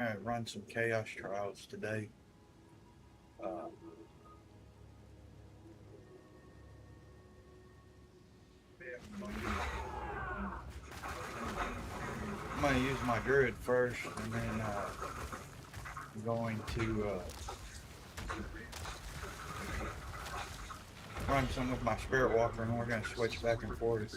I run some chaos trials today. Uh, I'm going to use my Druid first, and then I'm going to run some with my Spirit Walker, and we're going to switch back and forth.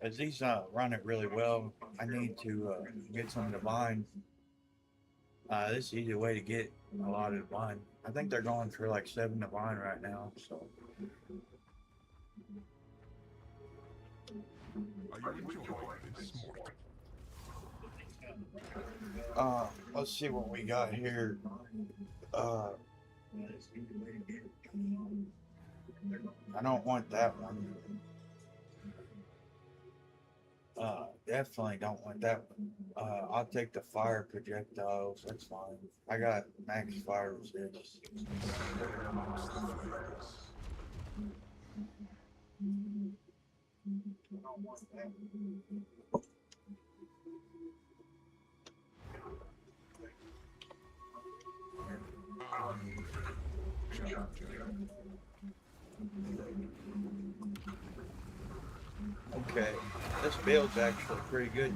As these run it really well, I need to get some divine. This is the easy way to get a lot of divine. I think they're going for like 7 divine right now. So let's see what we got here. Uh, I don't want that one. Definitely don't want that one. I'll take the fire projectiles. That's fine. I got max fire resist. Okay, this build's actually pretty good.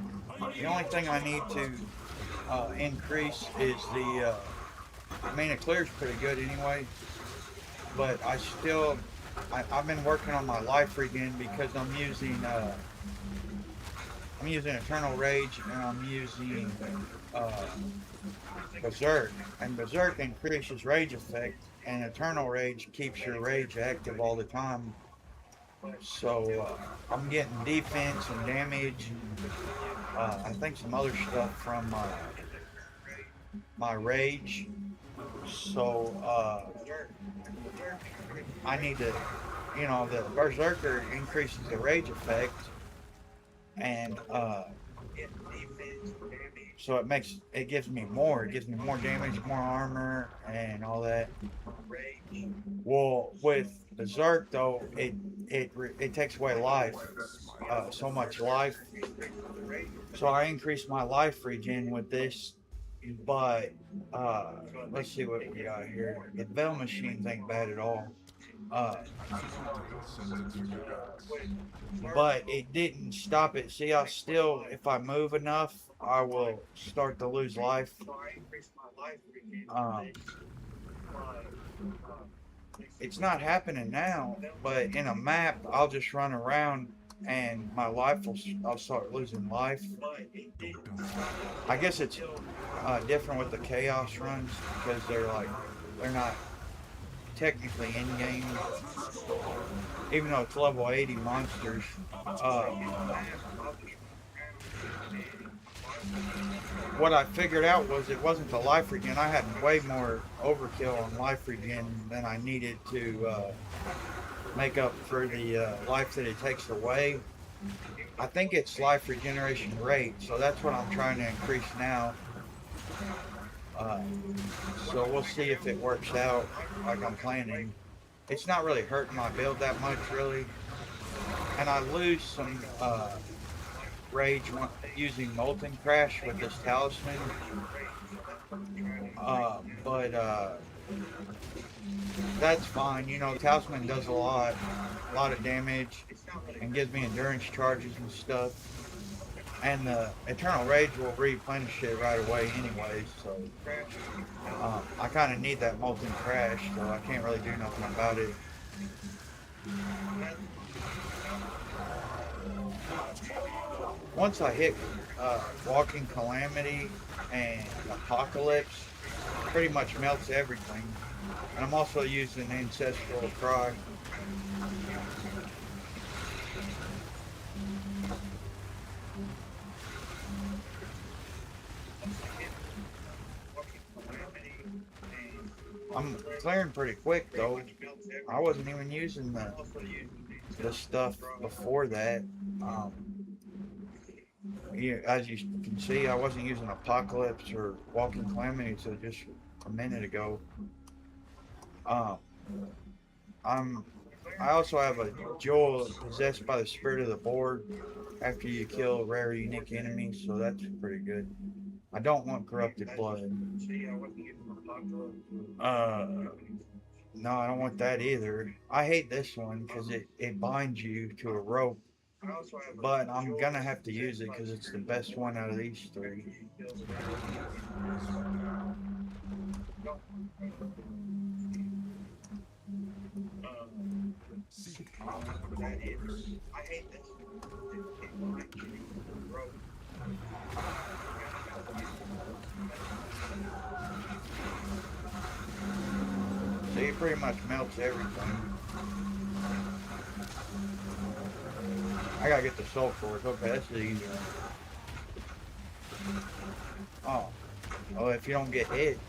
The only thing I need to increase is the. I mean, it clears pretty good anyway, but I've been working on my life regen because I'm using Eternal Rage and I'm using uh, Berserk, and Berserk increases rage effect, and Eternal Rage keeps your rage active all the time. So I'm getting defense and damage, and I think some other stuff from my rage. So I need to, the Berserker increases the rage effect, and so it gives me more. It gives me more damage, more armor, and all that. Well, with Berserk though, it takes away life, so much life. So I increased my life regen with this, but uh, let's see what we got here. The Veil Machines ain't bad at all. Uh, but it didn't stop it. See, I still, if I move enough, I will start to lose life. Um, it's not happening now, but in a map, I'll just run around and I'll start losing life. I guess it's different with the chaos runs because they're not technically in game, even though it's level 80 monsters. What I figured out was it wasn't the life regen. I had way more overkill on life regen than I needed to make up for the life that it takes away. I think it's life regeneration rate, so that's what I'm trying to increase now. Uh, so we'll see if it works out like I'm planning. It's not really hurting my build that much, really, and I lose some rage using Molten Crash with this talisman. But that's fine. The talisman does a lot of damage, and gives me endurance charges and stuff. And the Eternal Rage will replenish it right away anyway, so I kind of need that Molten Crash, so I can't really do nothing about it. Once I hit Walking Calamity and Apocalypse, pretty much melts everything. And I'm also using Ancestral Cry. I'm clearing pretty quick though. I wasn't even using the stuff before that. Um, as you can see, I wasn't using Apocalypse or Walking Calamity, so just a minute ago. Um, I'm. I also have a jewel possessed by the spirit of the board after you kill rare unique enemies, so that's pretty good. I don't want corrupted blood. Uh, no, I don't want that either. I hate this one because it binds you to a rope, but I'm gonna have to use it because it's the best one out of these three. So he pretty much melts everything. I gotta get the soul force. Okay, that's the easy one. Oh. Oh, if you don't get hit, you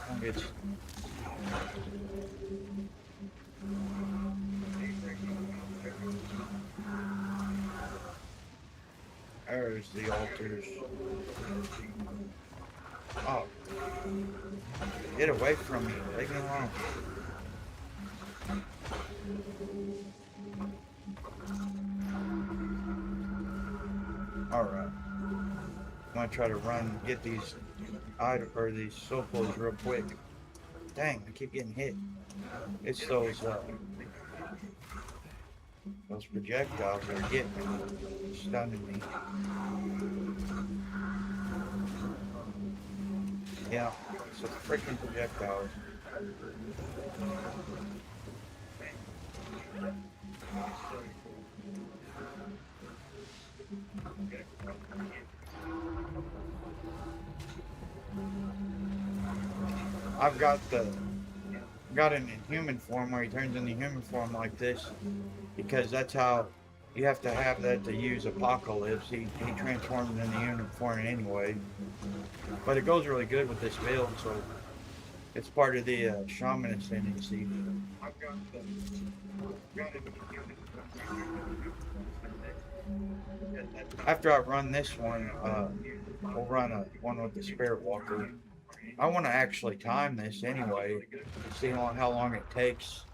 don't get. There's the altars. Oh. Get away from me. Leave me alone. Alright. I'm gonna try to get these these soul pulls real quick. Dang, I keep getting hit. It's those projectiles that are getting me, stunning me. Yeah, it's a freaking projectiles. I've got an inhuman form where he turns into human form like this because that's how you have to have that to use Apocalypse. He transforms into human form anyway, but it goes really good with this build, so it's part of the shaman ascendancy. After I run this one, we'll run one with the Spirit Walker. I want to actually time this anyway, see how long it takes.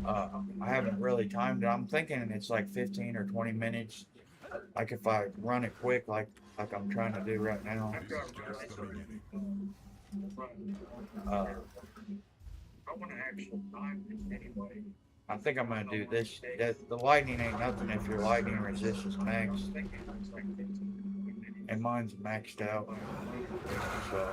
I haven't really timed it. I'm thinking it's like 15 or 20 minutes. Like if I run it quick, like I'm trying to do right now. Uh, I think I'm gonna do this. The lightning ain't nothing if your lightning resistance maxed, and mine's maxed out. So.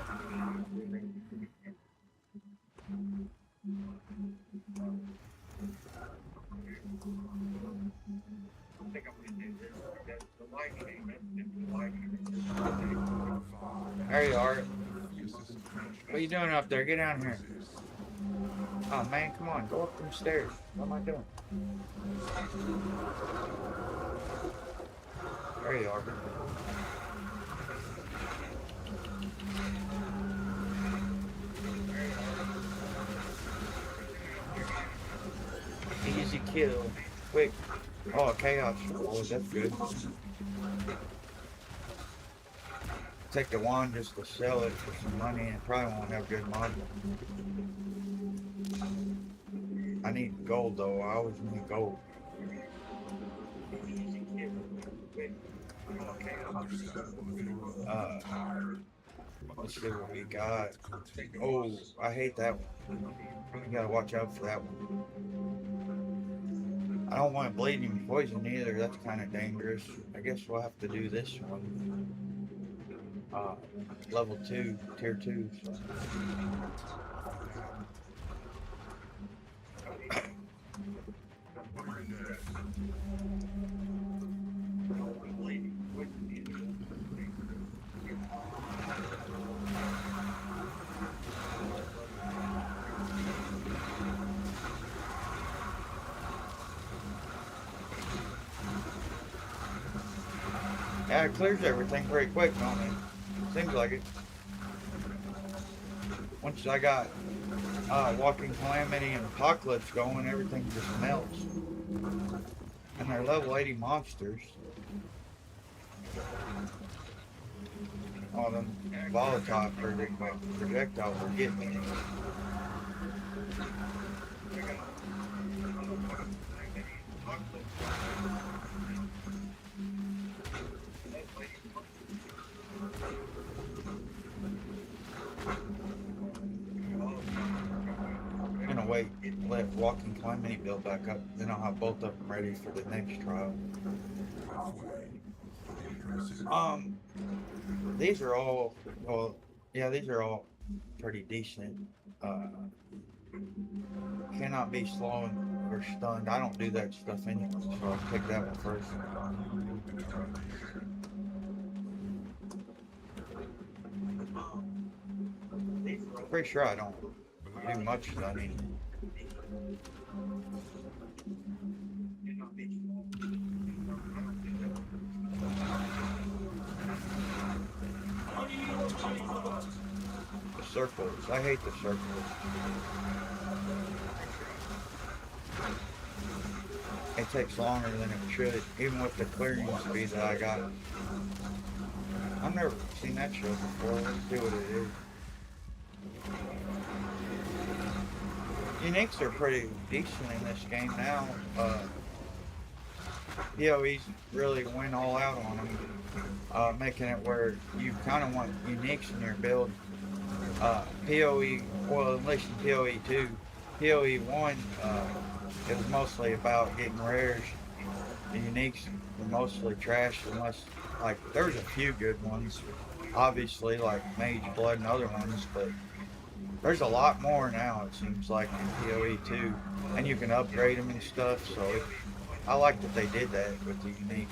There you are. What are you doing up there? Get down here. Oh man, come on, go up them stairs. What am I doing? There you are. Easy kill. Quick. Oh, chaos. Oh, that's good. Take the wand just to sell it for some money and probably won't have good mod. I need gold though. I always need gold. Let's see what we got. Oh, I hate that one. You gotta watch out for that one. I don't want bleeding poison either. That's kind of dangerous. I guess we'll have to do this one. Level 2, tier 2. So. Yeah, it clears everything pretty quick, don't it? Seems like it. Once I got Walking Calamity and Apocalypse going, everything just melts. And they're level 80 monsters. all them volatile projectiles were getting me. I'm gonna wait, let walking calamity build back up, then I'll have both of them ready for the next trial. Um, these are all, well, yeah, these are all pretty decent. Uh, cannot be slowed or stunned. I don't do that stuff anyway, so I'll pick that one first. Pretty sure I don't do much stunning. The circles. I hate the circles. It takes longer than it should, even with the clearing speed that I got. I've never seen that show before. Let's see what it is. Uniques are pretty decent in this game now. PoE's really went all out on them, making it where you kind of want uniques in your build. PoE, well, at least in PoE 2, PoE 1, it was mostly about getting rares. The uniques were mostly trash, unless, like, there's a few good ones, obviously, like Mage Blood and other ones, but there's a lot more now, it seems like, in PoE 2, and you can upgrade them and stuff, so I like that they did that with the uniques.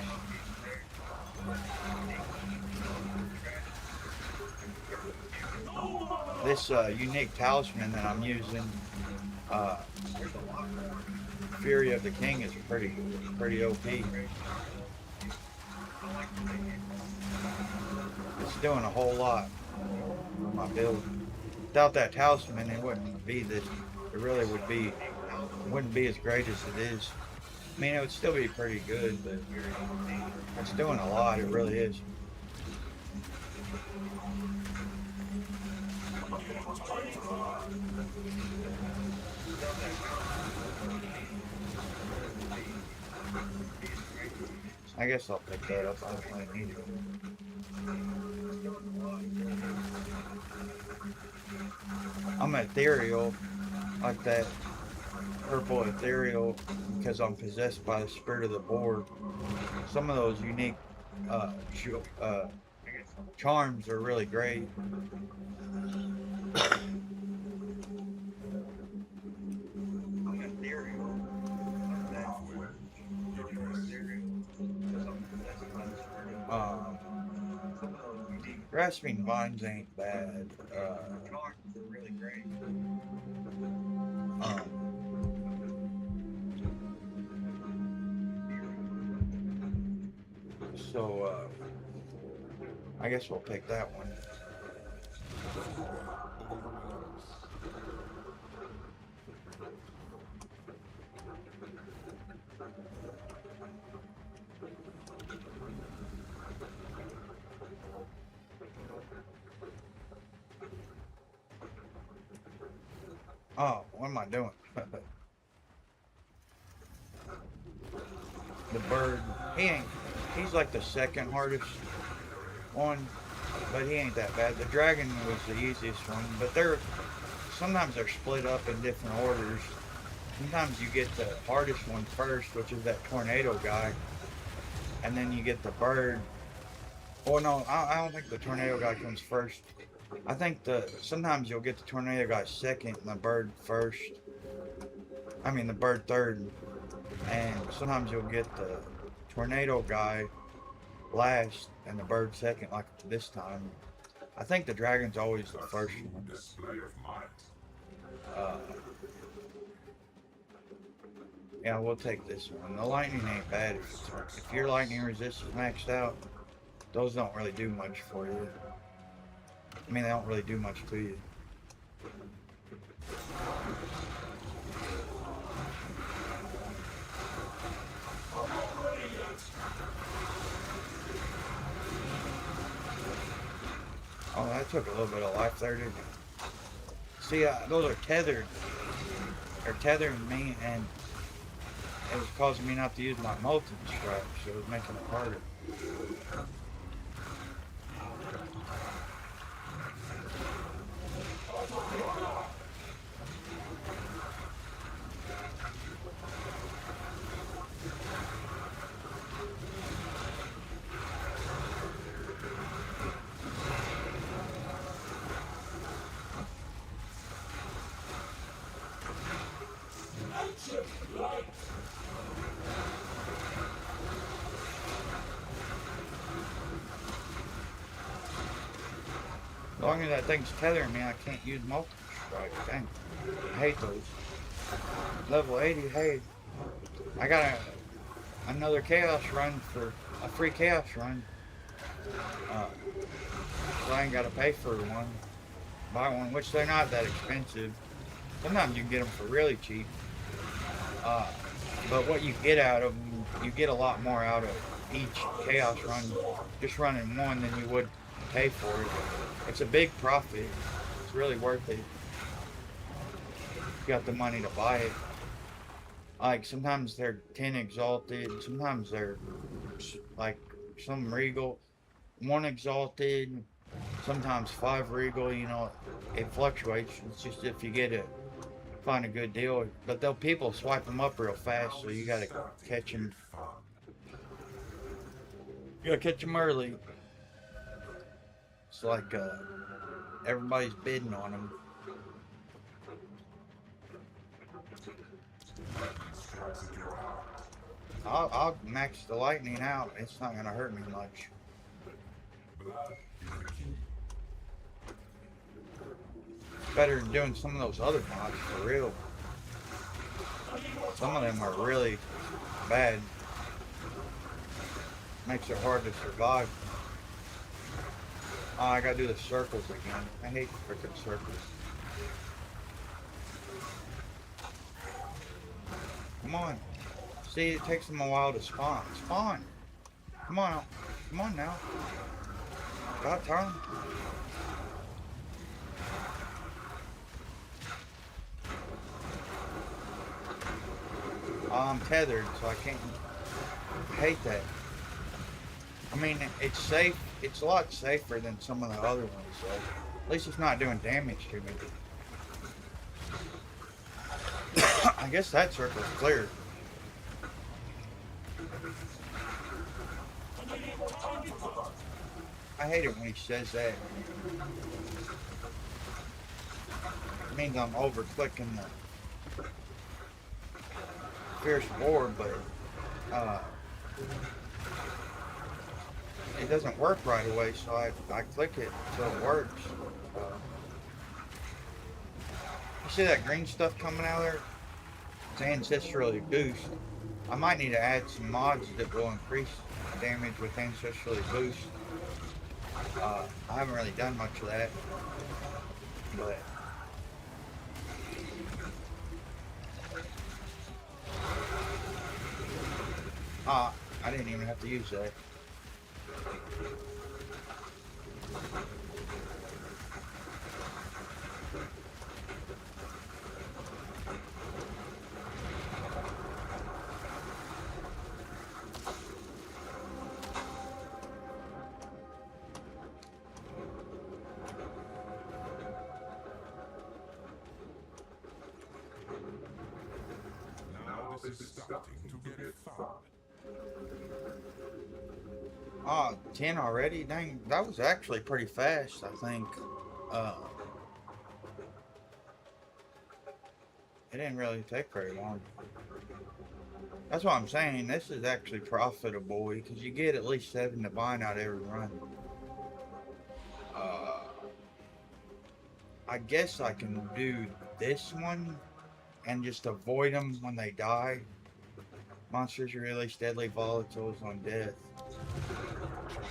This unique talisman that I'm using, Fury of the King, is pretty OP. It's doing a whole lot for my build. Without that talisman, it wouldn't be this. It really wouldn't be as great as it is. I mean, it would still be pretty good, but it's doing a lot. It really is. I guess I'll pick that up. I don't really need it. I'm ethereal, like that purple ethereal, because I'm possessed by the spirit of the board. Some of those unique charms are really great. Um, Grasping Vines ain't bad. Um, so I guess we'll pick that one. Oh, what am I doing? The bird, he's like the second hardest one, but he ain't that bad. The dragon was the easiest one, but sometimes they're split up in different orders. Sometimes you get the hardest one first, which is that tornado guy, and then you get the bird. Oh no, I don't think the tornado guy comes first. I think sometimes you'll get the tornado guy second and the bird first. I mean the bird third, and sometimes you'll get the tornado guy last and the bird second, like this time. I think the dragon's always the first one. Yeah, we'll take this one. The lightning ain't bad. If your lightning resistance is maxed out, those don't really do much for you. I mean, they don't really do much to you. took a little bit of life there, didn't you? See, those are tethered. They're tethering me, and it was causing me not to use my molten strike, so it was making it harder. As long as that thing's tethering me, I can't use multiple strikes. Dang. I hate those. Level 80, hey. I got another chaos run for a free chaos run. So I ain't got to pay for one. Buy one, which they're not that expensive. Sometimes you can get them for really cheap. But what you get out of them, you get a lot more out of each chaos run just running one than you would pay for it. It's a big profit. It's really worth it. You got the money to buy it. Like sometimes they're 10 exalted, sometimes they're like some regal, 1 exalted, sometimes 5 regal, you know, it fluctuates. It's just if you get it, find a good deal. But they'll people swipe them up real fast, so you gotta catch them. You gotta catch them early. It's like everybody's bidding on them. I'll max the lightning out. It's not gonna hurt me much. Better than doing some of those other mods for real. Some of them are really bad. Makes it hard to survive. Oh, I gotta do the circles again. I hate freaking circles. Come on. See, it takes them a while to spawn. Spawn! Come on. Come on now. About time. I'm tethered, so I can't. I hate that. I mean, it's safe. It's a lot safer than some of the other ones, so at least it's not doing damage to me. I guess that circle's clear. I hate it when he says that. It means I'm over clicking the fierce board, but it doesn't work right away, so I click it so it works. You see that green stuff coming out of there? It's ancestrally boost. I might need to add some mods that will increase damage with ancestrally boost. I haven't really done much of that, but I didn't even have to use that. This is starting to get fun. Oh, 10 already? Dang, that was actually pretty fast, I think. It didn't really take very long. That's what I'm saying. This is actually profitable because you get at least 7 to bind out every run. I guess I can do this one and just avoid them when they die. Monsters release deadly volatiles on death.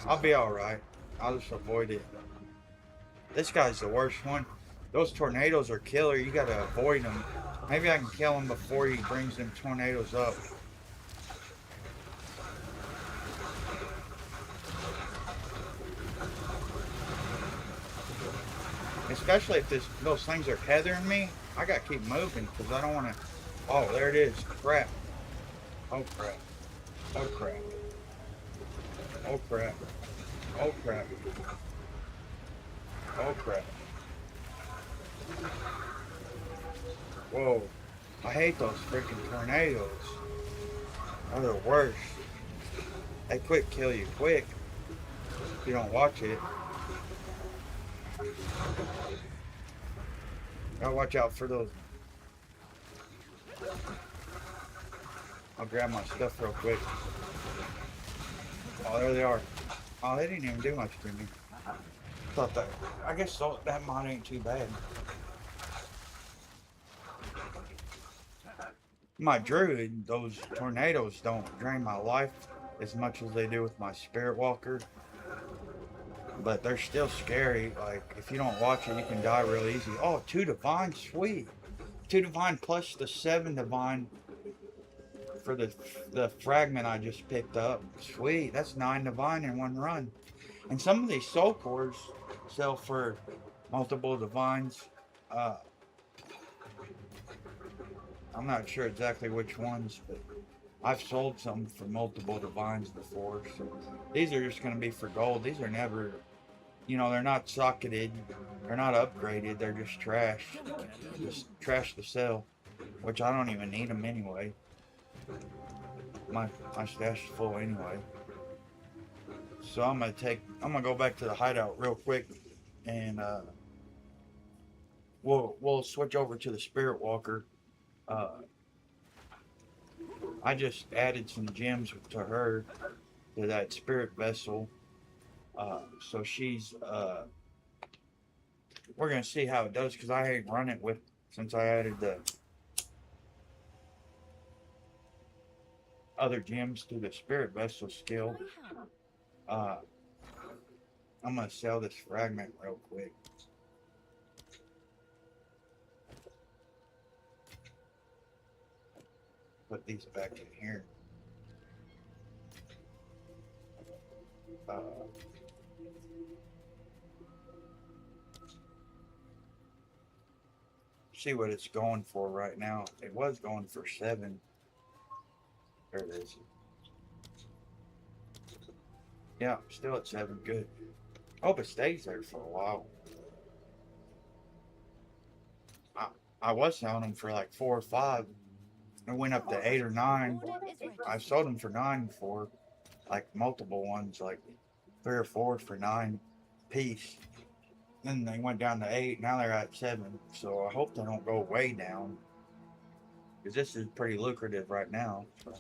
I'll be alright. I'll just avoid it. This guy's the worst one. Those tornadoes are killer. You gotta avoid them. Maybe I can kill him before he brings them tornadoes up. especially if those things are tethering me, I gotta keep moving because I don't want to. Oh, there it is. Crap. Oh crap. Oh crap. Oh crap. Oh crap. Oh crap. Whoa. I hate those freaking tornadoes. They're the worst. They quick kill you quick if you don't watch it. Gotta watch out for those. I'll grab my stuff real quick. Oh, there they are. Oh, they didn't even do much to me. Thought that. I guess that mod ain't too bad. My druid, those tornadoes don't drain my life as much as they do with my spirit walker. But they're still scary. Like, if you don't watch it, you can die real easy. Oh, 2 divine, sweet. 2 divine plus the 7 divine for the fragment I just picked up. Sweet, that's 9 divine in one run. And some of these soul cores sell for multiple divines. Uh, I'm not sure exactly which ones, but I've sold some for multiple divines before. So these are just going to be for gold. These are never, they're not socketed. They're not upgraded. They're just trash. Just trash to sell, which I don't even need them anyway. My stash is full anyway. So I'm gonna go back to the hideout real quick, and we'll switch over to the Spirit Walker. Uh, I just added some gems to her, to that Spirit Vessel. So we're gonna see how it does because I ain't run it with since I added the other gems to the Spirit Vessel skill. Uh, I'm gonna sell this fragment real quick. Put these back in here. Uh, see what it's going for right now. It was going for 7. There it is. Yeah, still at 7. Good. Hope it stays there for a while. I was selling them for like 4 or 5. It went up to 8 or 9. I've sold them for 9 before, like multiple ones, like 3 or 4 for 9 piece. Then they went down to 8. Now they're at 7. So I hope they don't go way down, because this is pretty lucrative right now. So.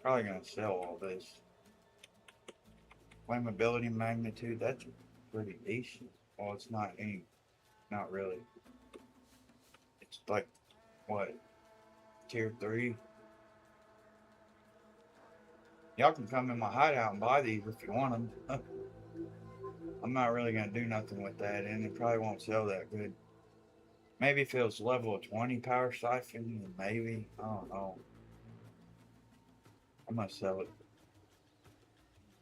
Probably gonna sell all this. Flammability magnitude, that's pretty decent. Well, it's not ink. Not really. It's like, what, tier 3? Y'all can come in my hideout and buy these if you want them. I'm not really going to do nothing with that, and it probably won't sell that good. Maybe if it was level 20 power siphon, maybe. I don't know. I'm going to sell it.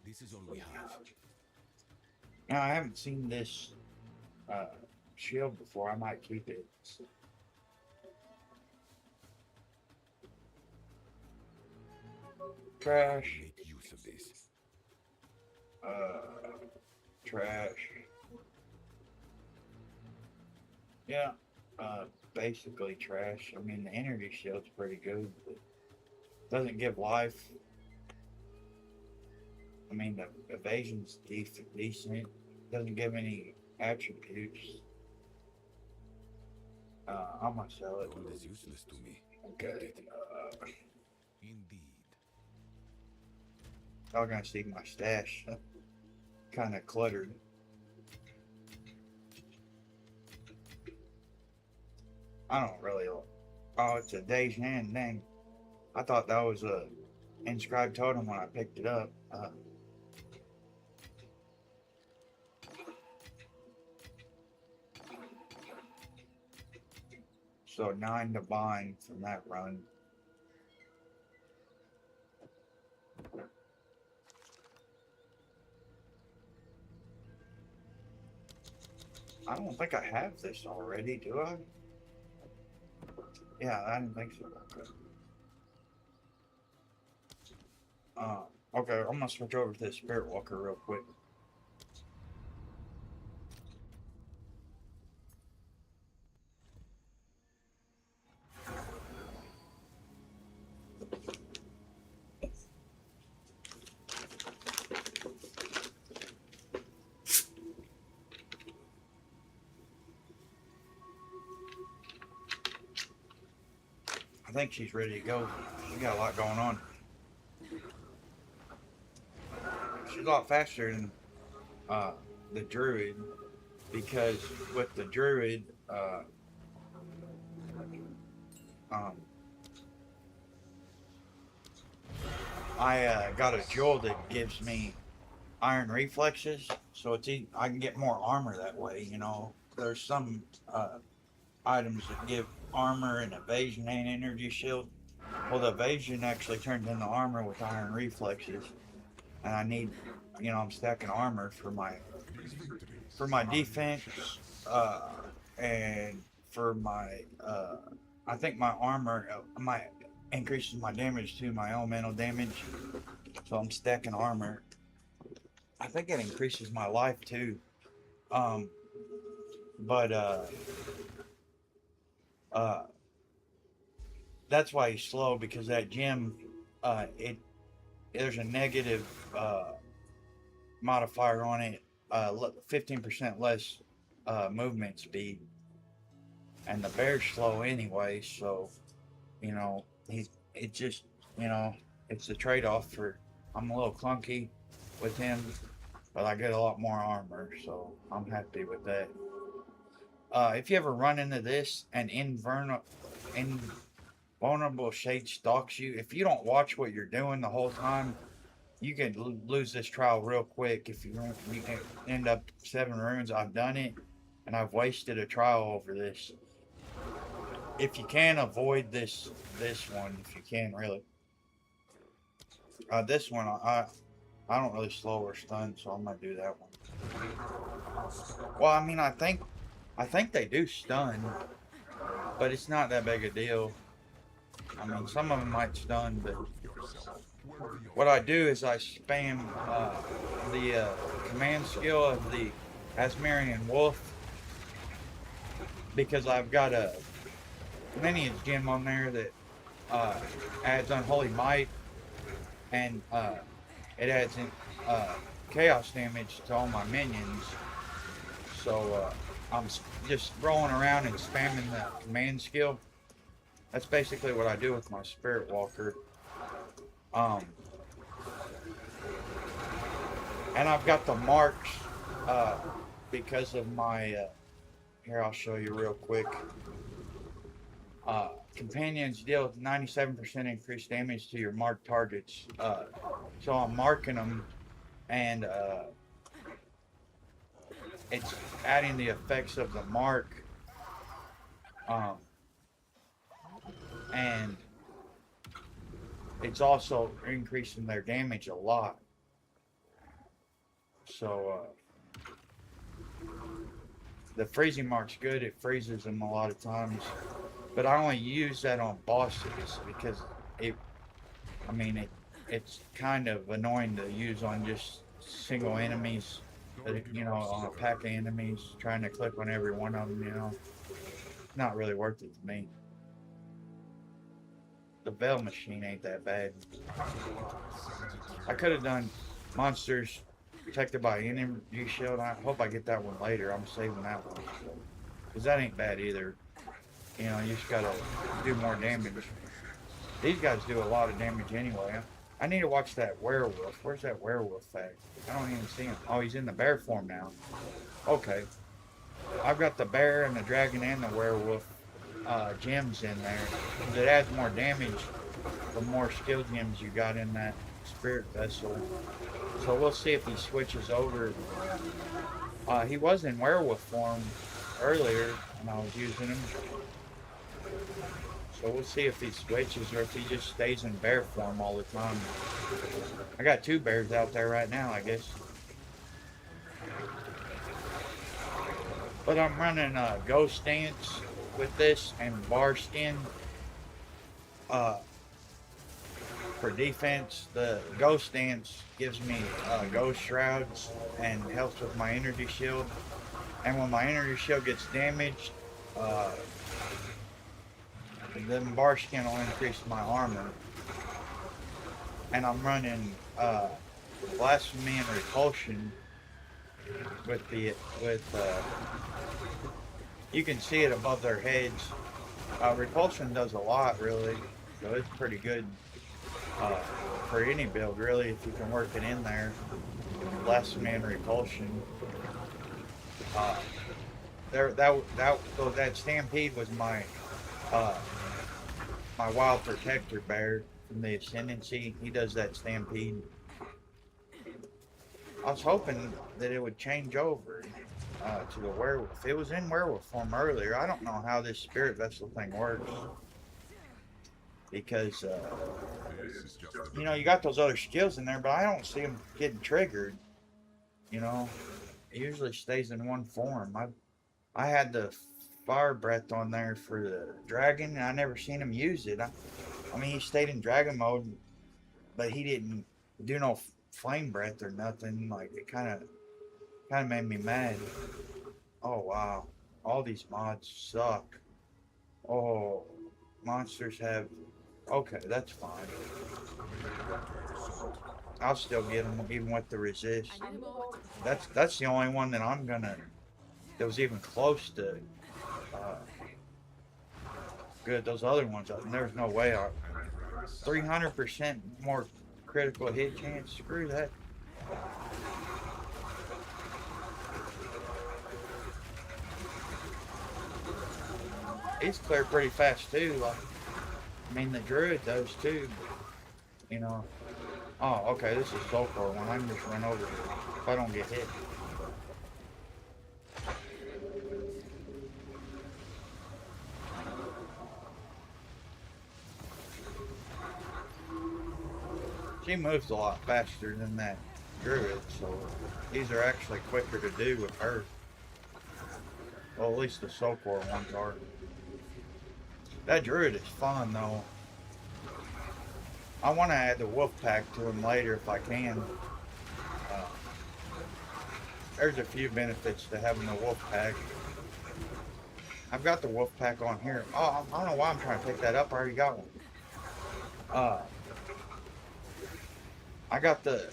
This is all we have. Now, I haven't seen this shield before. I might keep it. Trash. Make use of this. Trash. Yeah, basically trash. I mean, the energy shield's pretty good, but doesn't give life. I mean, the evasion's decent. Doesn't give any attributes. I'm gonna sell it. Gold is useless to me. Okay. Indeed. Y'all gonna see my stash. Kind of cluttered. I don't really. Oh, it's a Day's Hand thing. I thought that was a inscribed totem when I picked it up. So 9 to bind from that run. I don't think I have this already, do I? Yeah, I didn't think so. Okay, I'm gonna switch over to the Spirit Walker real quick. I think she's ready to go. She's got a lot going on. She's a lot faster than uh, the Druid because with the Druid, um, I got a jewel that gives me iron reflexes, so I can get more armor that way. You know, there's some items that give armor and evasion and energy shield. Well, the evasion actually turns into armor with iron reflexes, and I need, I'm stacking armor for my defense, uh, and for my, I think my armor, my increases my damage too, my elemental damage. So I'm stacking armor. I think it increases my life too. Um, but uh, that's why he's slow because that gem, it there's a negative modifier on it, 15% less movement speed, and the bear's slow anyway. So he it just you know it's the trade off for I'm a little clunky with him, but I get a lot more armor, so I'm happy with that. If you ever run into this and invulnerable shade stalks you, if you don't watch what you're doing the whole time, you can lose this trial real quick. If you can end up 7 runes. I've done it, and I've wasted a trial over this. If you can avoid this one, if you can really, this one I don't really slow or stun, so I'm gonna do that one. Well, I mean, I think they do stun, but it's not that big a deal. I mean, some of them might stun, but what I do is I spam the command skill of the Asmarian Wolf because I've got a lineage gem on there that adds Unholy Might, and it adds chaos damage to all my minions. So I'm just rolling around and spamming the command skill. That's basically what I do with my Spirit Walker. And I've got the marks because of my. Here, I'll show you real quick. Companions deal with 97% increased damage to your marked targets. So I'm marking them, and it's adding the effects of the mark. And it's also increasing their damage a lot. So the freezing mark's good. It freezes them a lot of times, but I only use that on bosses because it's kind of annoying to use on just single enemies. On a pack of enemies, trying to click on every one of them. Not really worth it to me. The Veil Machine ain't that bad. I could have done monsters protected by energy shield. I hope I get that one later. I'm saving that one because that ain't bad either. You just gotta do more damage. These guys do a lot of damage anyway. I need to watch that werewolf. Where's that werewolf at? I don't even see him. Oh, he's in the bear form now. Okay. I've got the bear and the dragon and the werewolf gems in there. Because it adds more damage the more skill gems you got in that spirit vessel. So we'll see if he switches over. He was in werewolf form earlier when I was using him. So we'll see if he switches or if he just stays in bear form all the time. I got 2 bears out there right now, I guess. But I'm running Ghost Stance with this and Bar Skin uh, for defense. The Ghost Stance gives me Ghost Shrouds and helps with my energy shield. And when my energy shield gets damaged, uh, then Bar Skin will increase my armor. And I'm running Blasphemy and Repulsion with the you can see it above their heads. Repulsion does a lot really, so it's pretty good uh, for any build really if you can work it in there. Blasphemy and Repulsion. Uh, that Stampede was uh, my Wild Protector bear from the Ascendancy. He does that Stampede. I was hoping that it would change over to the werewolf. It was in werewolf form earlier. I don't know how this spirit vessel thing works because This is just the you know you got those other skills in there, but I don't see them getting triggered. You know, it usually stays in one form. I had the fire breath on there for the dragon, and I never seen him use it. I mean, he stayed in dragon mode, but he didn't do no flame breath or nothing. Like it kind of made me mad. Oh wow, all these mods suck. Oh, monsters have. Okay, that's fine. I'll still get them even with the resist. That's the only one that I'm gonna. That was even close to uh, good. Those other ones, there's no way. 300% more critical hit chance. Screw that. He's clear pretty fast too. Like, I mean, the Druid does too. But, you know. Oh, okay. This is Soulcore one. I can just run over here if I don't get hit. She moves a lot faster than that Druid, so these are actually quicker to do with her. Well, at least the Soulcore ones are. That Druid is fun though. I want to add the wolf pack to him later if I can. Uh, there's a few benefits to having the wolf pack. I've got the wolf pack on here. Oh, I don't know why I'm trying to pick that up. I already got one. Uh, I got the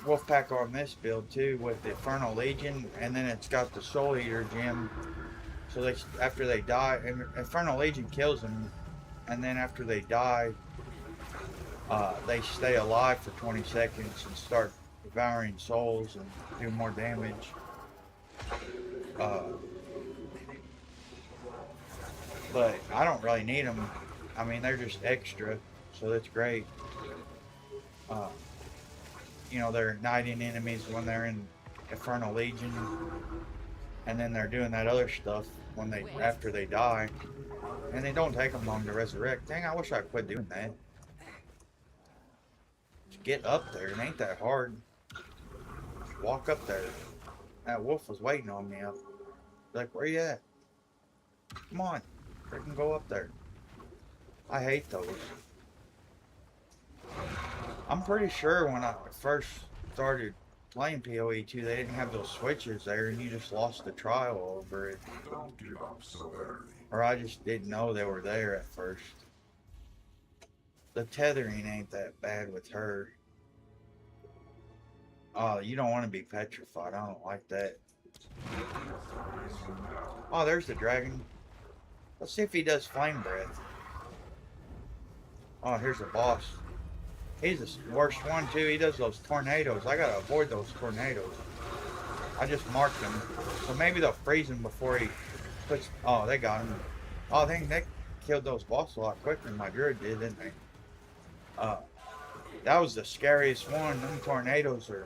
wolf pack on this build too with the Infernal Legion, and then it's got the Soul Eater gem. So they after they die, Infernal Legion kills them, and then after they die, they stay alive for 20 seconds and start devouring souls and do more damage. Uh, but I don't really need them. I mean, they're just extra, so that's great. Uh, you know, they're igniting enemies when they're in Infernal Legion, and then they're doing that other stuff when they after they die, and they don't take them long to resurrect. Dang, I wish I quit doing that. Just get up there. It ain't that hard. Just walk up there. That wolf was waiting on me up. Like, where you at? Come on, freaking go up there. I hate those. I'm pretty sure when I first started playing PoE 2, they didn't have those switches there, and you just lost the trial over it. Don't give up so early. Or I just didn't know they were there at first. The tethering ain't that bad with her. Oh, you don't want to be petrified. I don't like that. Oh, there's the dragon. Let's see if he does flame breath. Oh, here's the boss. He's the worst one too. He does those tornadoes. I gotta avoid those tornadoes. I just marked him. So maybe they'll freeze him before he puts... Oh, they got him. Oh, I think they killed those bosses a lot quicker than my Druid did, didn't they? That was the scariest one. Them tornadoes are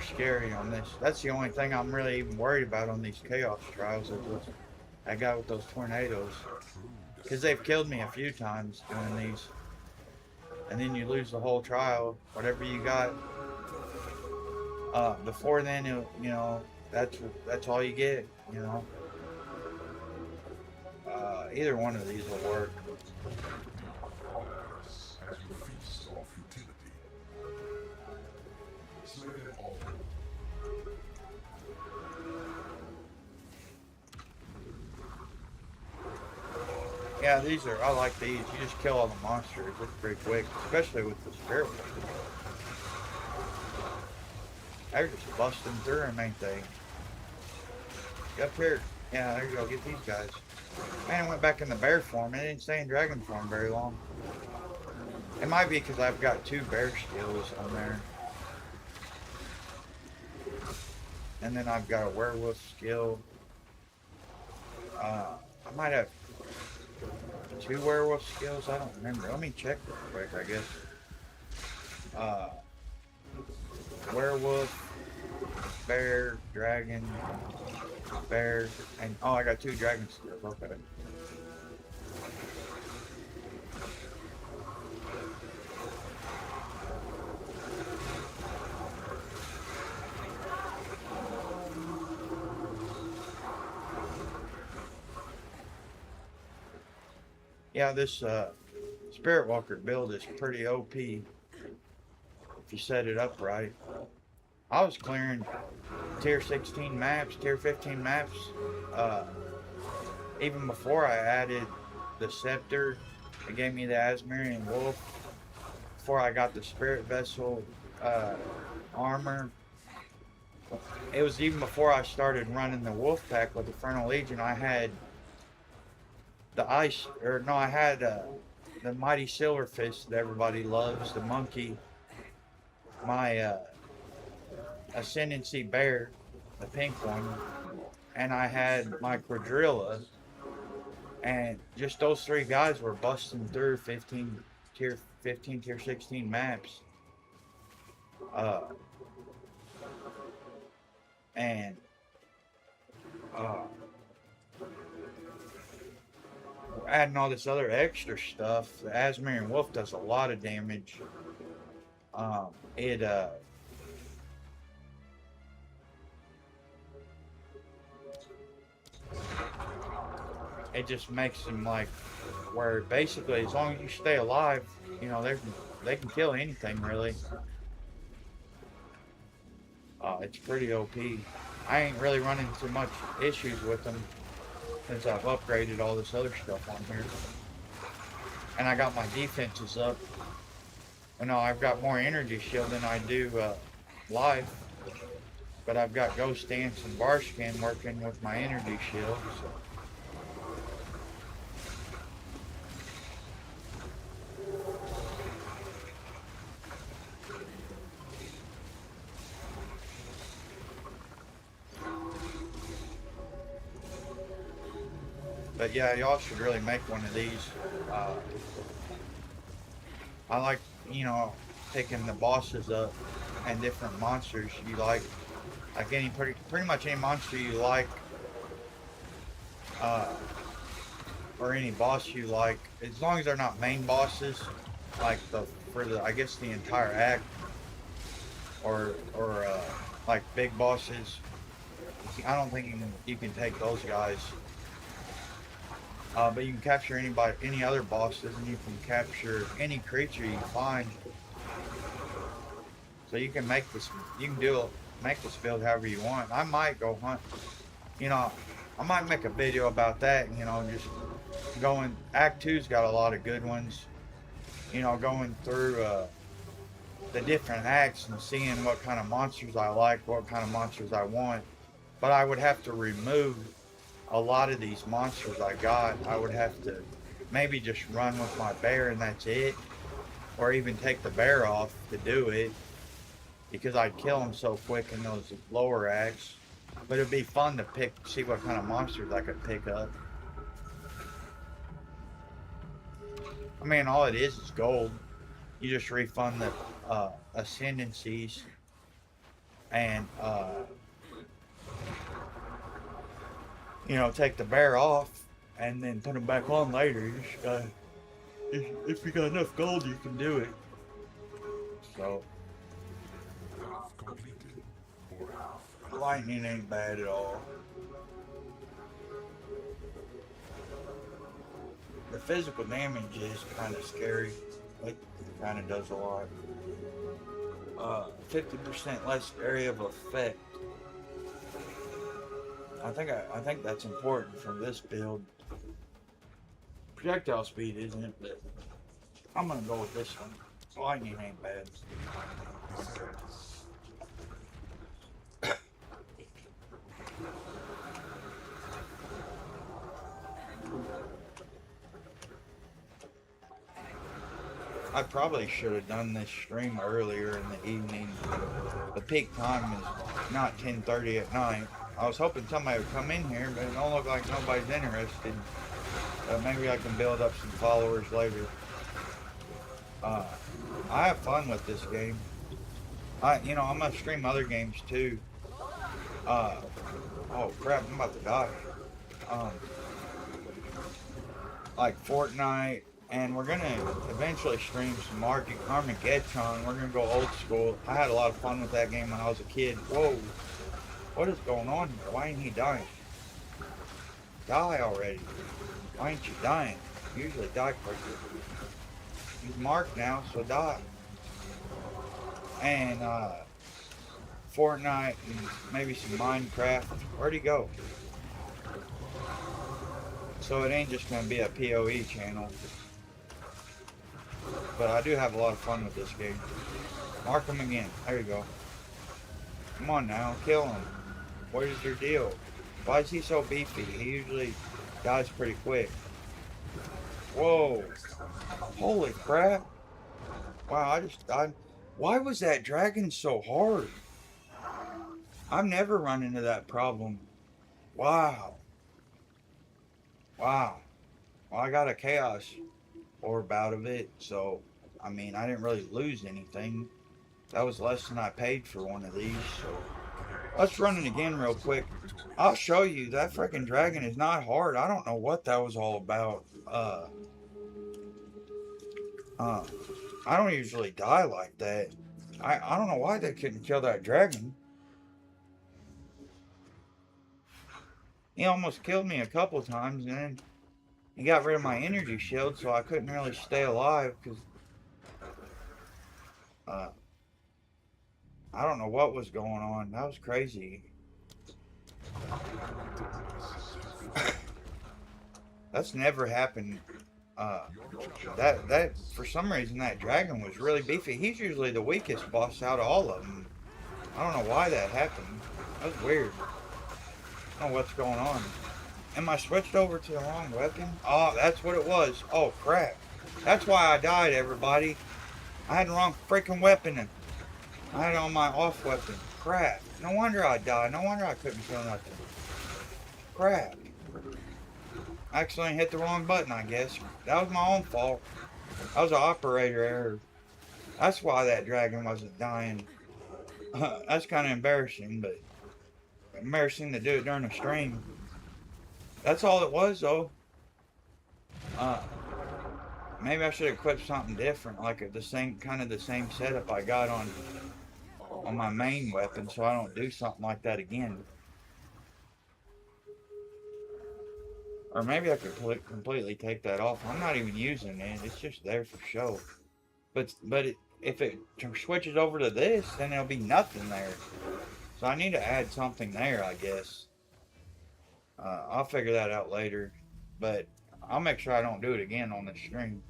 scary on this. That's the only thing I'm really even worried about on these Chaos Trials is that guy with those tornadoes. Because they've killed me a few times doing these. And then you lose the whole trial, whatever you got. Before then, you know, that's all you get, you know. Either one of these will work. As you feast on futility, slay them all. Yeah, I like these. You just kill all the monsters. It's pretty quick, especially with the spirit weapons. They're just busting through them, ain't they? Get up here. Yeah, there you go. Get these guys. Man, I went back in the bear form. It didn't stay in dragon form very long. It might be because I've got 2 bear skills on there. And then I've got a werewolf skill. I might have 2 werewolf skills. I don't remember. Let me check real quick, I guess. Werewolf, bear, dragon, bear, and oh, I got 2 dragon skills. Okay. Yeah, this Spirit Walker build is pretty OP if you set it up right. I was clearing tier 16 maps, tier 15 maps, even before I added the scepter. It gave me the Asmerian wolf. Before I got the spirit vessel armor. It was even before I started running the wolf pack with the Infernal Legion. I had the I had the mighty silverfish that everybody loves, the monkey, my ascendancy bear, the pink one, and I had my quadrilla, and just those 3 guys were busting through tier 16 maps. And adding all this other extra stuff, the Asmerian Wolf does a lot of damage. It just makes them like where basically as long as you stay alive, you know, they can kill anything really. It's pretty OP. I ain't really running too much issues with them since I've upgraded all this other stuff on here. And I got my defenses up. Well, no, I've got more energy shield than I do life. But I've got Ghost Dance and Barskin working with my energy shield. So. But yeah, y'all should really make one of these. I like, you know, picking the bosses up and different monsters you like any pretty much any monster you like, or any boss you like, as long as they're not main bosses, like I guess the entire act, or like big bosses. I don't think you can take those guys. But you can capture any other bosses, and you can capture any creature you find. So you can make this build however you want. I might go hunt, you know, I might make a video about that, you know, just going, Act 2's got a lot of good ones, you know, going through the different acts and seeing what kind of monsters I like, what kind of monsters I want. But I would have to remove a lot of these monsters I got. I would have to maybe just run with my bear and that's it, or even take the bear off to do it, because I'd kill them so quick in those lower acts. But it'd be fun to see what kind of monsters I could pick up. I mean, all it is gold. You just refund the ascendancies and you know, take the bear off and then put them back on later. You just gotta, if you got enough gold, you can do it. So. Half completed, or half Lightning ain't bad at all. The physical damage is kind of scary. It kind of does a lot. 50% less area of effect. I think that's important from this build. Projectile speed isn't, but I'm gonna go with this one. Lightning ain't bad. I probably should have done this stream earlier in the evening. The peak time is not 10:30 at night. I was hoping somebody would come in here, but it don't look like nobody's interested. Maybe I can build up some followers later. I have fun with this game. I'm gonna stream other games too. Oh crap, I'm about to die. Like Fortnite, and we're gonna eventually stream some Armageddon. We're gonna go old school. I had a lot of fun with that game when I was a kid. Whoa, what is going on here? Why ain't he dying? Die already. Why ain't you dying? You usually die quicker. He's marked now, so die. And Fortnite and maybe some Minecraft. Where'd he go? So it ain't just gonna be a PoE channel. But I do have a lot of fun with this game. Mark him again. There you go. Come on now, kill him. What is your deal? Why is he so beefy? He usually dies pretty quick. Whoa. Holy crap. Wow, I just died. Why was that dragon so hard? I've never run into that problem. Wow. Wow. Well, I got a chaos orb out of it, so I mean, I didn't really lose anything. That was less than I paid for one of these, so let's run it again real quick. I'll show you. That freaking dragon is not hard. I don't know what that was all about. I don't usually die like that. I don't know why they couldn't kill that dragon. He almost killed me a couple times, and then he got rid of my energy shield, so I couldn't really stay alive, because I don't know what was going on. That was crazy. That's never happened. That for some reason that dragon was really beefy. He's usually the weakest boss out of all of them. I don't know why that happened. That was weird. I don't know what's going on. Am I switched over to the wrong weapon? Oh, that's what it was. Oh crap. That's why I died, everybody. I had the wrong freaking weapon. And I had it on my off weapon. Crap. No wonder I died. No wonder I couldn't kill nothing. Crap. I accidentally hit the wrong button, I guess. That was my own fault. That was an operator error. That's why that dragon wasn't dying. That's kind of embarrassing, but embarrassing to do it during a stream. That's all it was, though. Maybe I should equip something different, like the same setup I got on my main weapon, so I don't do something like that again. Or maybe I could completely take that off. I'm not even using it. It's just there for show. But if it switches over to this, then there'll be nothing there. So I need to add something there, I guess. I'll figure that out later. But I'll make sure I don't do it again on this stream.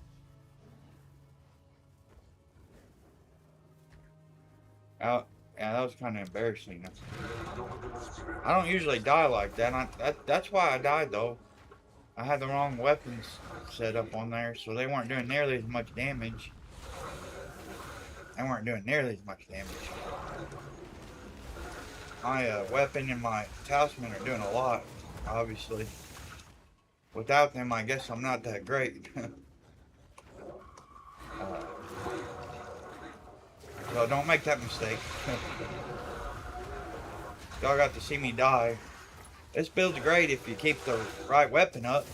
Yeah, that was kind of embarrassing. I don't usually die like that. That's why I died, though. I had the wrong weapons set up on there, so they weren't doing nearly as much damage. My weapon and my talisman are doing a lot, obviously. Without them, I guess I'm not that great. So don't make that mistake. Y'all got to see me die. This build's great if you keep the right weapon up.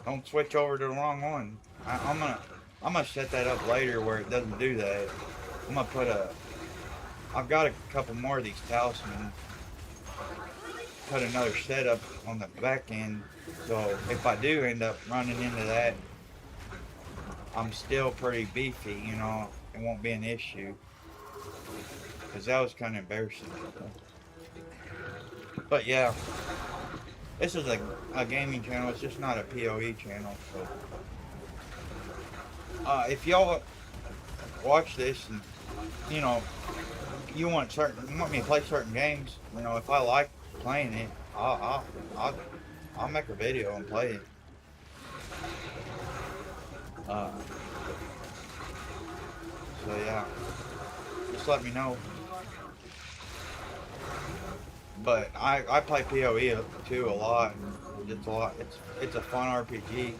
Don't switch over to the wrong one. I'm gonna set that up later where it doesn't do that. I'm gonna put I've got a couple more of these talismans. Put another setup on the back end, so if I do end up running into that, I'm still pretty beefy, you know, it won't be an issue. Because that was kind of embarrassing. But yeah, this is a gaming channel, it's just not a PoE channel, so. If y'all watch this and, you know, you want me to play certain games, you know, if I like playing it, I'll make a video and play it. So yeah, just let me know. But I play PoE too a lot. It's a lot. It's a fun RPG.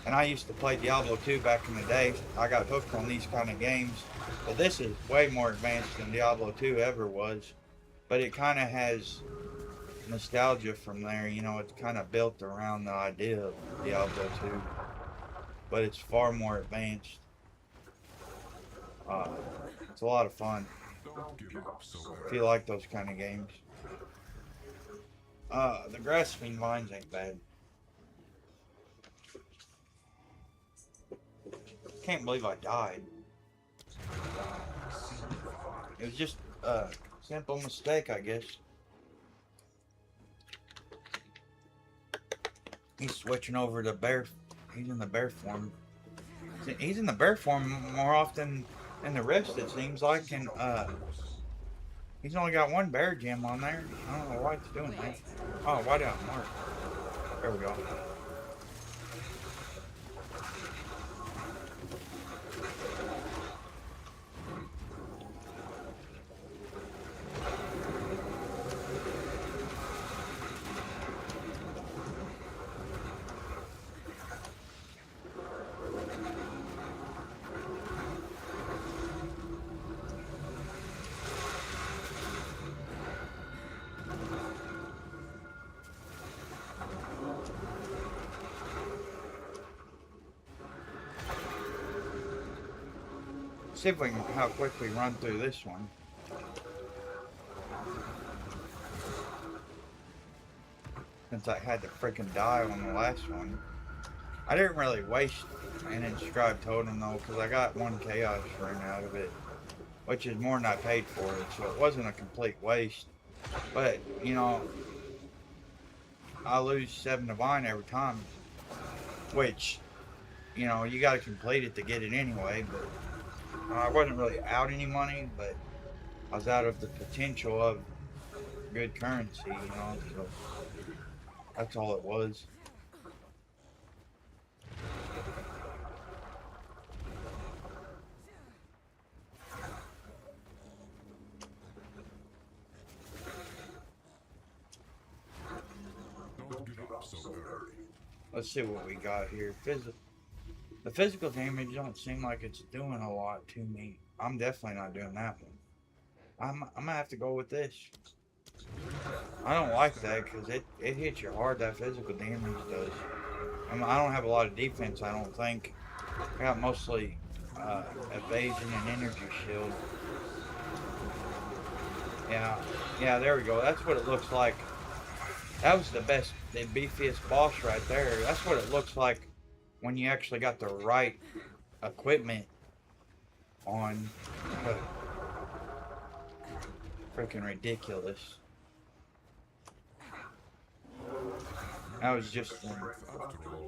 And I used to play Diablo 2 back in the day. I got hooked on these kind of games. But this is way more advanced than Diablo 2 ever was. But it kind of has nostalgia from there. You know, it's kind of built around the idea of Diablo 2. But it's far more advanced. It's a lot of fun. Don't give up so If you like those kind of games. The grasping vines ain't bad. Can't believe I died. It was just a simple mistake, I guess. He's switching over to bear. He's in the bear form. He's in the bear form more often than the rest, it seems like. And he's only got one bear gem on there. I don't know why it's doing that. Oh, why did I mark? There we go. See if we can how quick we run through this one. Since I had to freaking die on the last one. I didn't really waste an inscribed totem though, because I got one chaos ring out of it, which is more than I paid for it, so it wasn't a complete waste. But, you know, I lose 7 divine every time, which, you know, you got to complete it to get it anyway, but I wasn't really out any money, but I was out of the potential of good currency, you know, so that's all it was. Don't give up so early. Let's see what we got here. The physical damage don't seem like it's doing a lot to me. I'm definitely not doing that one. I'm gonna have to go with this. I don't like that because it hits you hard, that physical damage does. I don't have a lot of defense, I don't think. I got mostly evasion and energy shield. Yeah, there we go. That's what it looks like. That was the beefiest boss right there. That's what it looks like when you actually got the right equipment on. Freaking ridiculous. That was just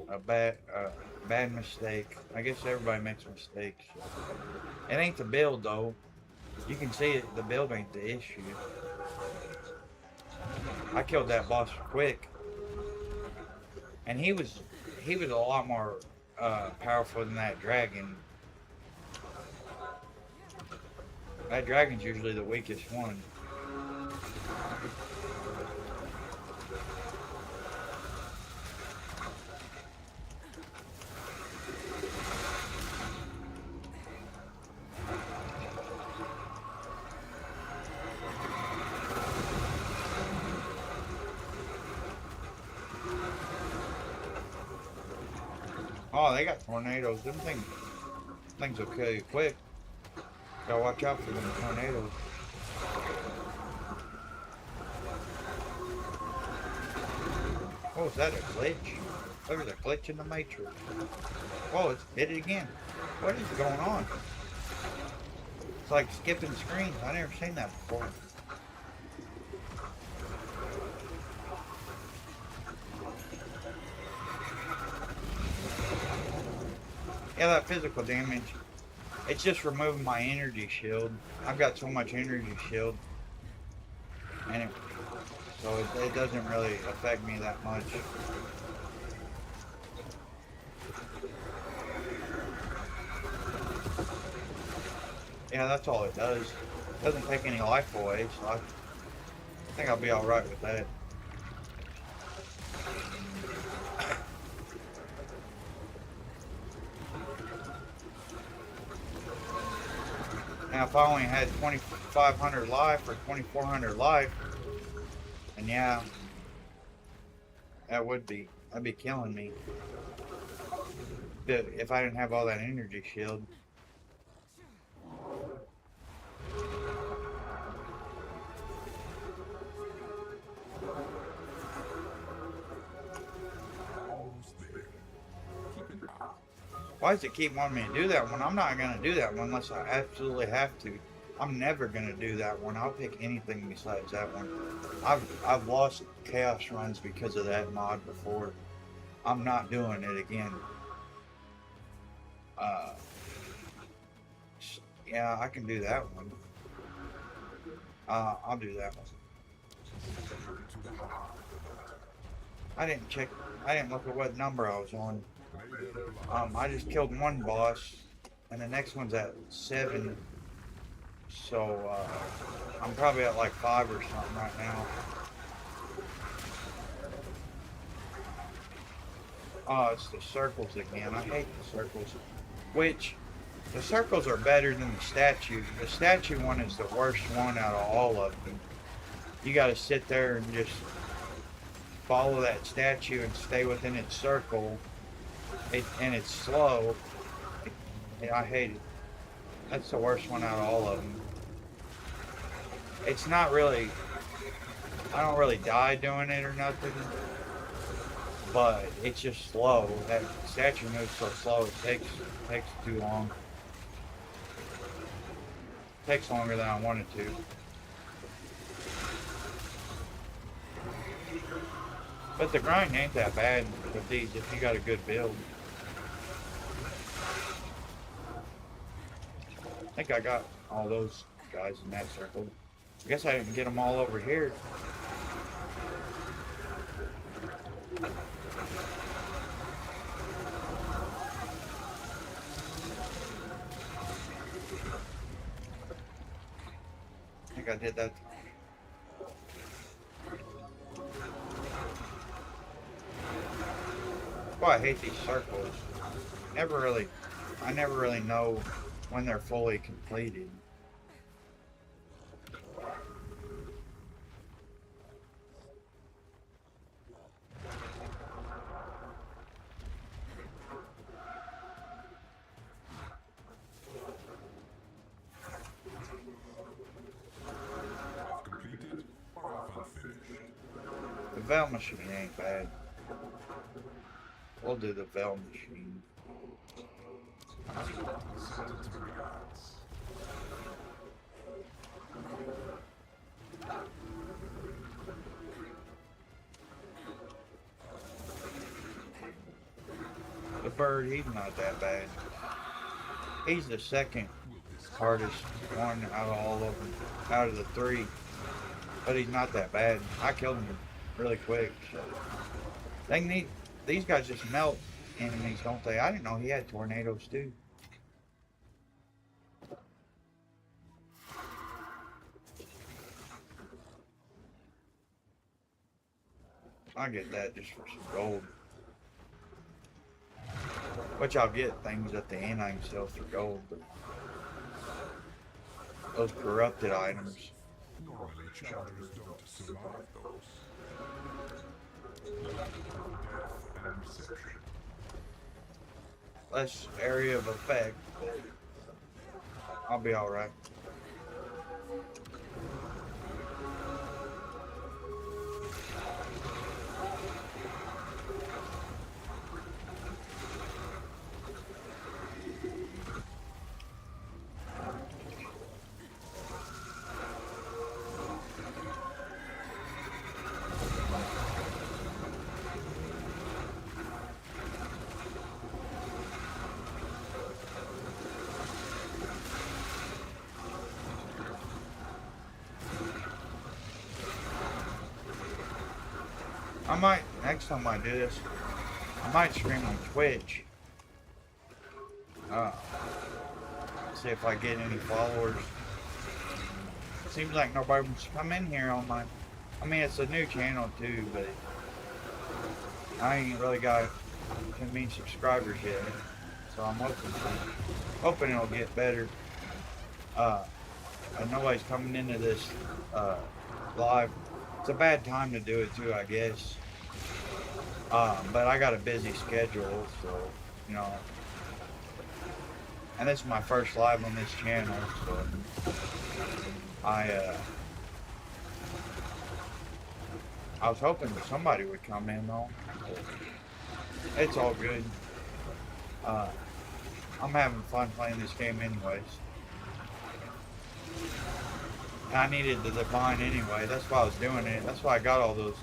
a bad mistake. I guess everybody makes mistakes. It ain't the build though. You can see it. The build ain't the issue. I killed that boss quick, and he was a lot more powerful than that dragon. That dragon's usually the weakest one. Oh, they got tornadoes. Them things will kill you quick. Gotta watch out for them tornadoes. Was that a glitch? There was a glitch in the matrix. Whoa, it's did it again. What is going on? It's like skipping screens. I never seen that before. Yeah, that physical damage. It's just removing my energy shield. I've got so much energy shield. And so it doesn't really affect me that much. Yeah, that's all it does. It doesn't take any life away, so I think I'll be alright with that. Now, if I only had 2,500 life or 2,400 life, then yeah, that'd be killing me. But if I didn't have all that energy shield. Almost there. Keep an eye. Why does it keep wanting me to do that one? I'm not going to do that one unless I absolutely have to. I'm never going to do that one. I'll pick anything besides that one. I've lost chaos runs because of that mod before. I'm not doing it again. Yeah, I can do that one. I'll do that one. I didn't look at what number I was on. I just killed one boss, and the next one's at 7. So, I'm probably at like 5 or something right now. Oh, it's the circles again. I hate the circles. Which, the circles are better than the statue. The statue one is the worst one out of all of them. You gotta sit there and just follow that statue and stay within its circle. And it's slow. Yeah, I hate it. That's the worst one out of all of them. It's not really, I don't really die doing it or nothing, but it's just slow. That statue moves so slow, it takes too long. It takes longer than I wanted to. But the grind ain't that bad with these if you got a good build. I think I got all those guys in that circle. I guess I didn't get them all over here. I think I did that. Well, I hate these circles. I never really know when they're fully completed. I've completed or I've unfinished. The Veil Machine ain't bad. We'll do the Veil Machine. Sentence of regards. The bird, he's not that bad. He's the second hardest one out of all of them, out of the 3. But he's not that bad. I killed him really quick. So these guys just melt enemies, don't they? I didn't know he had tornadoes too. I get that just for some gold. Which I'll get things at the end I can sell for gold, but those corrupted items. Normally chapters don't survive those. Death and reception. Less area of effect, but I'll be alright. I might, next time I do this, I might stream on Twitch. Uh, See if I get any followers. Seems like nobody wants to come in here on my. I mean, it's a new channel too, but I ain't really got too many subscribers yet. So I'm hoping it'll get better. And nobody's coming into this live. It's a bad time to do it too, I guess. But I got a busy schedule, so you know. And this is my first live on this channel, so I was hoping somebody would come in though. It's all good. I'm having fun playing this game anyways. And I needed the divine anyway. That's why I was doing it. That's why I got all those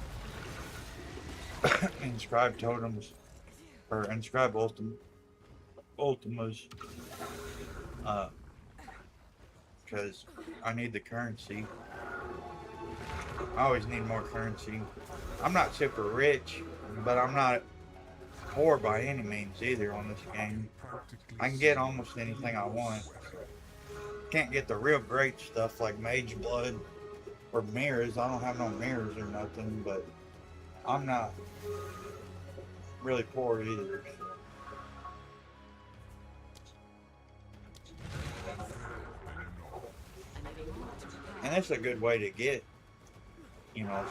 inscribed totems or inscribed ultimas. Because I need the currency. I always need more currency. I'm not super rich, but I'm not poor by any means either on this game. I can get almost anything I want. Can't get the real great stuff like mage blood or mirrors. I don't have no mirrors or nothing, but I'm not really poor either. And that's a good way to get, you know,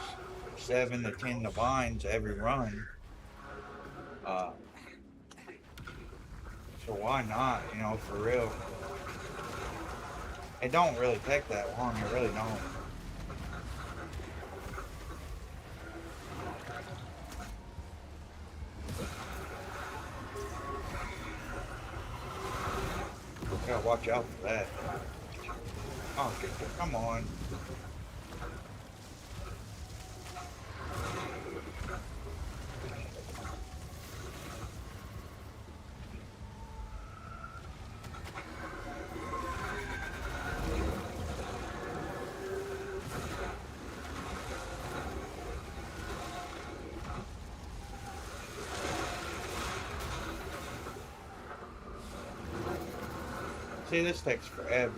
7 to 10 divines every run. So why not, you know, for real. It don't really take that long, it really don't. Gotta watch out for that. Oh, come on. See, this takes forever.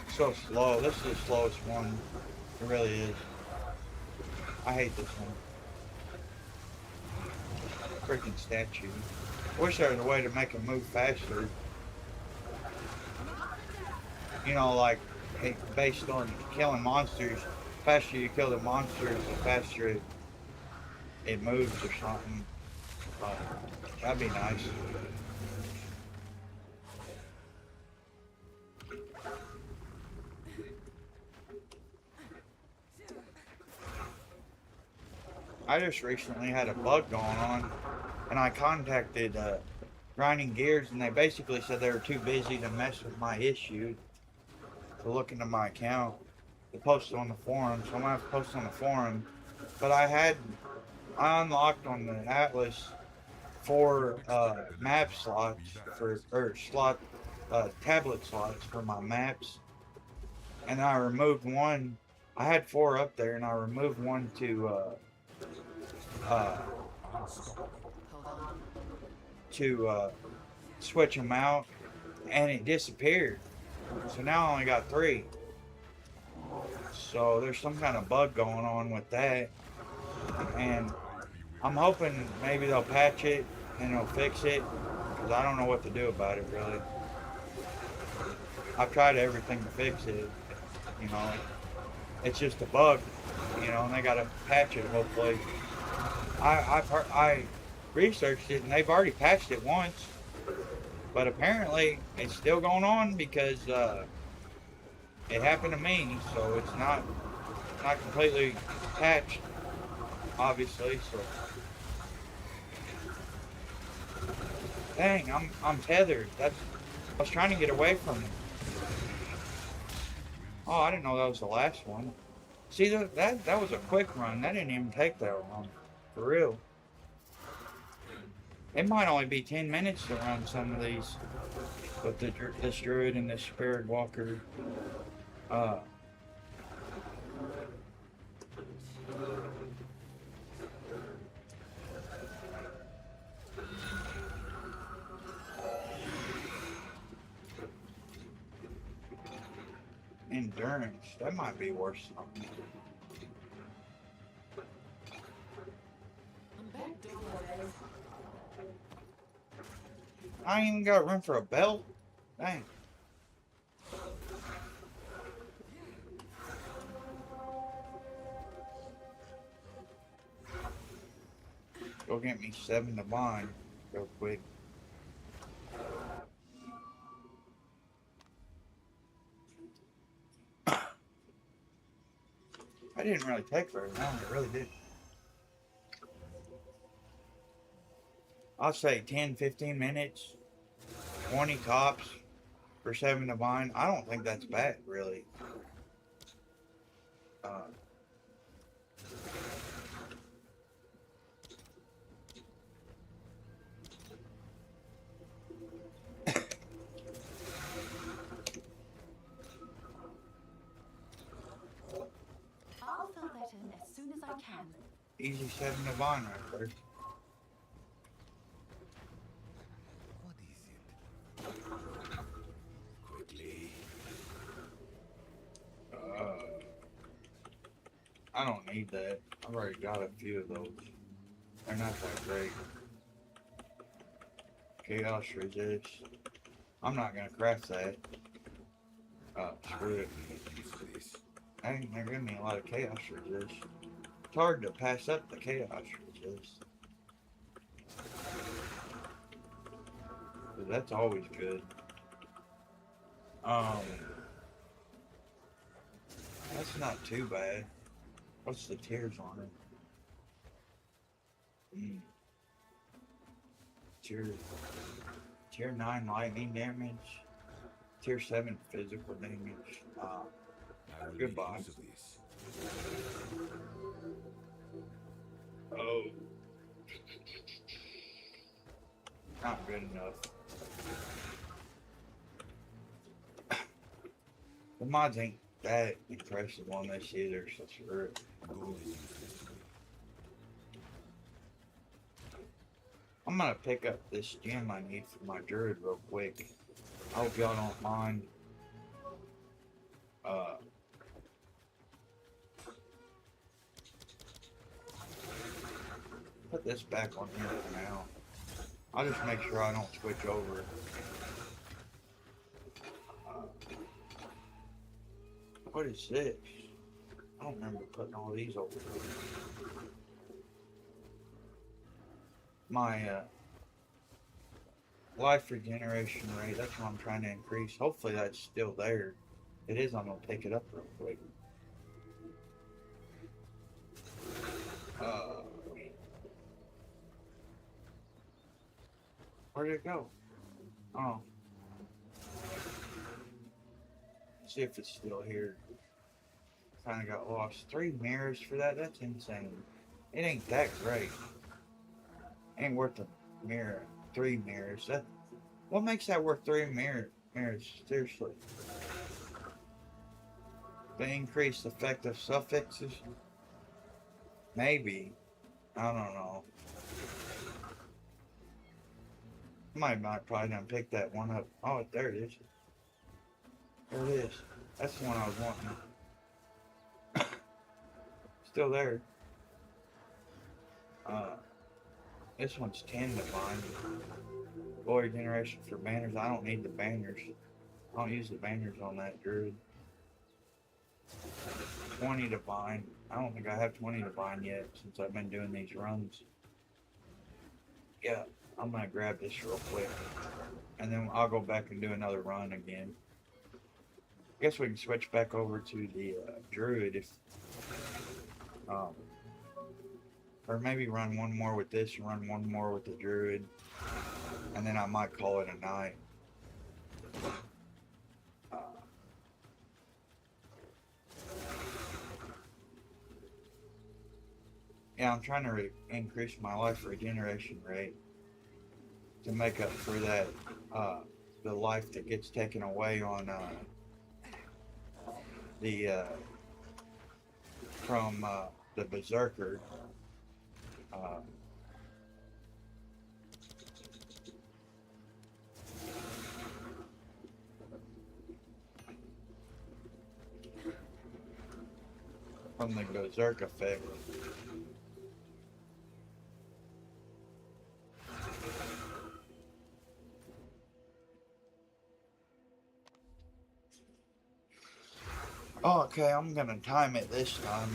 It's so slow. This is the slowest one. It really is. I hate this one. Freaking statue. Wish there was a way to make it move faster. You know, like based on killing monsters. The faster you kill the monsters, the faster it moves or something. That'd be nice. I just recently had a bug going on, and I contacted Grinding Gears, and they basically said they were too busy to mess with my issue to look into my account to post it on the forum. So I'm gonna have to post it on the forum. But I unlocked on the Atlas 4 map slots tablet slots for my maps, and I removed one. I had 4 up there, and I removed one to switch them out, and it disappeared. So now I only got 3. So there's some kind of bug going on with that, and I'm hoping maybe they'll patch it and they'll fix it, because I don't know what to do about it really. I've tried everything to fix it, you know. It's just a bug, you know, and they gotta patch it hopefully. I researched it, and they've already patched it once, but apparently it's still going on because it happened to me, so it's not completely patched, obviously. So dang, I'm tethered. I was trying to get away from it. Oh, I didn't know that was the last one. See, that was a quick run. That didn't even take that long. For real. It might only be 10 minutes to run some of these with this Druid and this Spirit Walker. endurance. That might be worth something. I'm back, Druid. I ain't even got room for a belt. Dang. Go get me 7 to bind real quick. I didn't really take very long. I really did. I'll say 10, 15 minutes, 20 tops for 7 to bind. I don't think that's bad, really. I'll fill that in as soon as I can. Easy 7 to bind right there. What is it? Quickly. I don't need that. I've already got a few of those. They're not that great. Chaos resist. I'm not gonna craft that. Screw it. Use this. Hey, they're giving me a lot of chaos resist. It's hard to pass up the chaos resist. But that's always good. That's not too bad. What's the tiers on it? Tier 9 lightning damage. Tier 7 physical damage. I will Goodbye. make use of this. Oh. Not good enough. The mods ain't that impressive on this either, so screw it. Gold is useless to me. I'm gonna pick up this gem I need for my druid real quick. I hope y'all don't mind. Put this back on here for now. I'll just make sure I don't switch over. What is this? I don't remember putting all these over. My life regeneration rate, that's what I'm trying to increase. Hopefully that's still there. If it is, I'm gonna pick it up real quick. Where did it go? Oh. See if it's still here. Kinda got lost. 3 mirrors for that? That's insane. It ain't that great. Ain't worth a mirror. 3 mirrors. What makes that worth 3 mirrors? Seriously. The increased effective suffixes? Maybe. I don't know. Might probably done pick that one up. Oh, there it is. There it is. That's the one I was wanting. Still there. This one's 10 to find. Glory generation for banners. I don't need the banners. I don't use the banners on that druid. 20 to bind. I don't think I have 20 to bind yet since I've been doing these runs. Yeah, I'm gonna grab this real quick. And then I'll go back and do another run again. I guess we can switch back over to the druid if or maybe run one more with this and run one more with the druid, and then I might call it a night. Yeah, I'm trying to increase my life regeneration rate to make up for that the life that gets taken away on the from the berserker. from the berserk effect. Oh, okay, I'm gonna time it this time.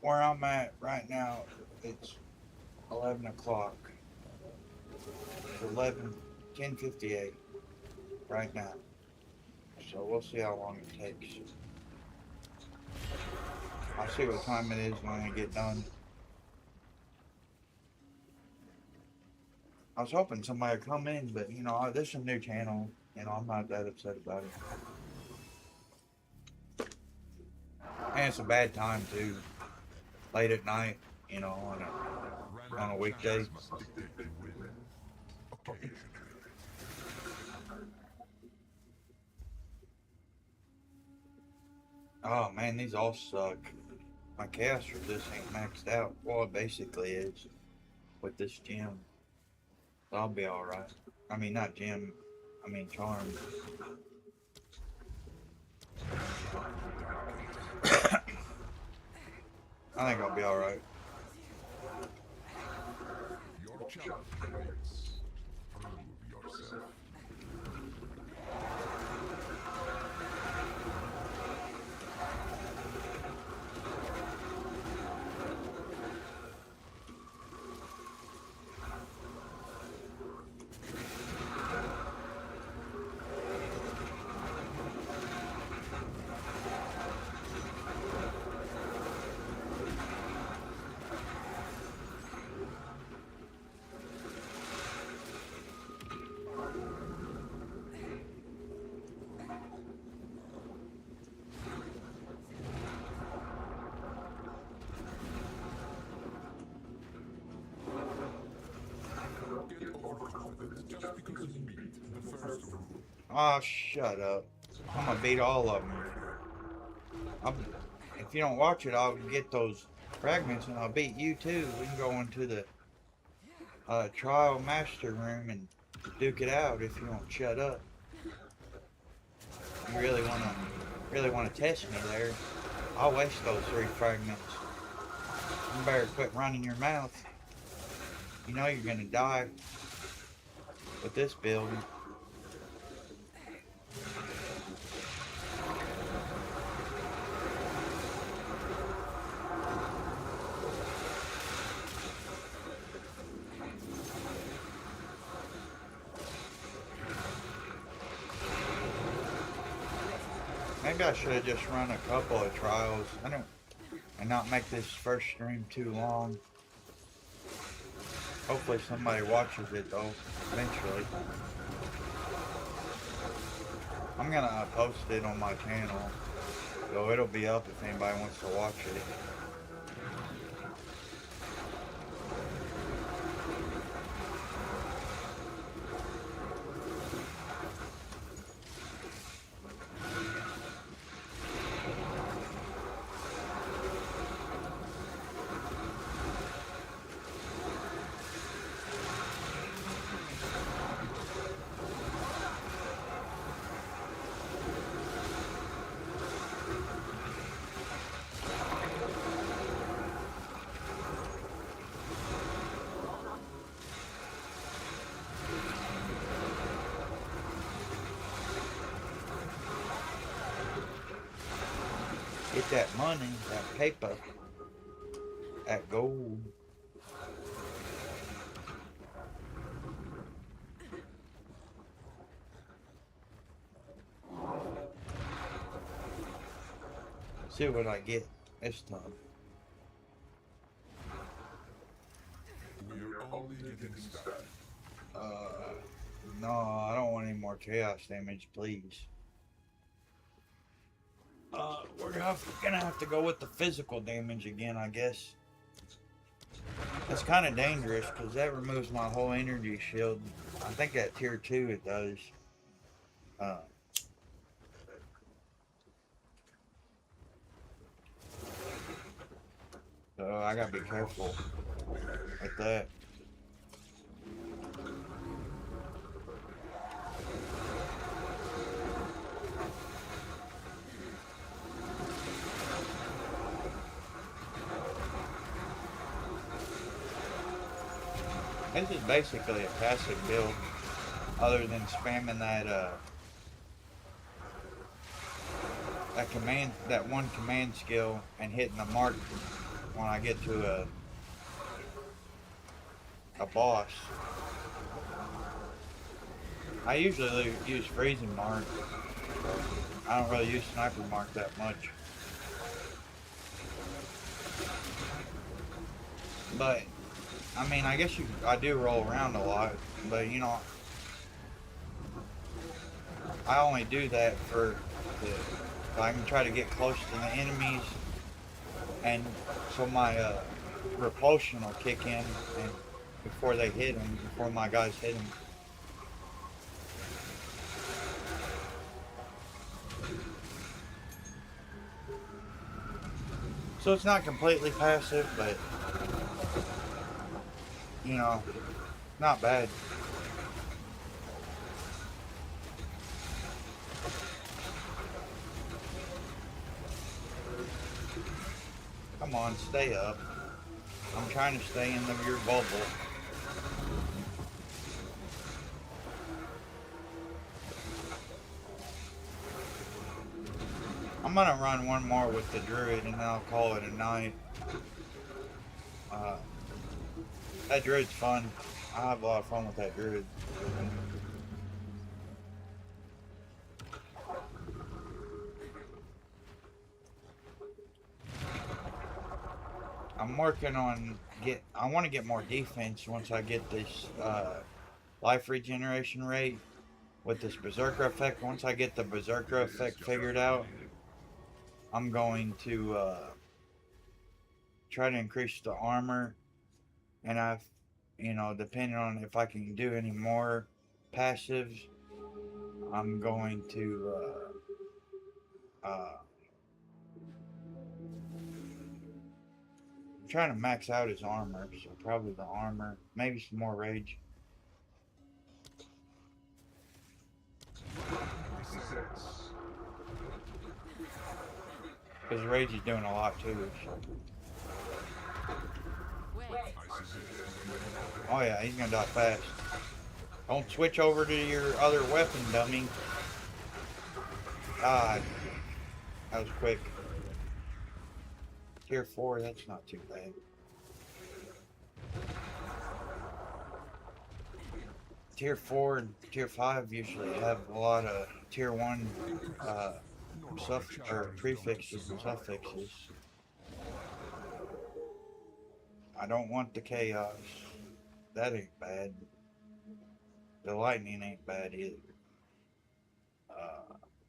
Where I'm at right now, it's 11 o'clock. It's 10:58 right now. So we'll see how long it takes. I'll see what time it is when I get done. I was hoping somebody would come in, but you know, this is a new channel. You know, I'm not that upset about it. And it's a bad time too. Late at night, you know, on a weekday. Oh man, these all suck. My chaos resist ain't maxed out. Well, it basically is with this gem. So I'll be alright. I mean, not gem, I mean charm. I think I'll be alright. Your challenge awaits. Prove yourself. Get overconfident just because you meet the first rule. Oh, shut up. I'm gonna beat all of them. If you don't watch it, I'll get those fragments and I'll beat you too. We can go into the trial master room and duke it out if you don't shut up. You really wanna test me there. I'll waste those 3 fragments. You better quit running your mouth. You know you're gonna die with this build. Maybe I should have just run a couple of trials. And not make this first stream too long. Hopefully somebody watches it though, eventually. I'm gonna post it on my channel, so it'll be up if anybody wants to watch it. Get that money, that paper, that gold. See what I get this time. We're only getting started. No, I don't want any more chaos damage, please. We're gonna have to go with the physical damage again, I guess. That's kind of dangerous because that removes my whole energy shield. I think at tier 2 it does. So I gotta be careful with that. This is basically a passive build, other than spamming that one command skill and hitting the mark when I get to a boss. I usually use freezing mark. I don't really use sniper mark that much. But I mean, I guess I do roll around a lot, but you know, I only do that so I can try to get close to the enemies, and so my repulsion will kick in, and before they hit them, before my guys hit them. So it's not completely passive, but you know, not bad. Come on, stay up. I'm trying to stay in your bubble. I'm gonna run one more with the Druid and then I'll call it a night. That Druid's fun. I have a lot of fun with that Druid. I'm working on I want to get more defense once I get this life regeneration rate with this Berserker effect. Once I get the Berserker effect figured out, I'm going to try to increase the armor, and depending on if I can do any more passives, I'm going to I'm trying to max out his armor, so probably the armor, maybe some more rage. Because rage is doing a lot too. So. Oh yeah, he's gonna die fast. Don't switch over to your other weapon, dummy. God, that was quick. Tier 4, that's not too bad. Tier 4 and Tier 5 usually have a lot of Tier 1 prefixes and suffixes. I don't want the chaos. That ain't bad. The lightning ain't bad either.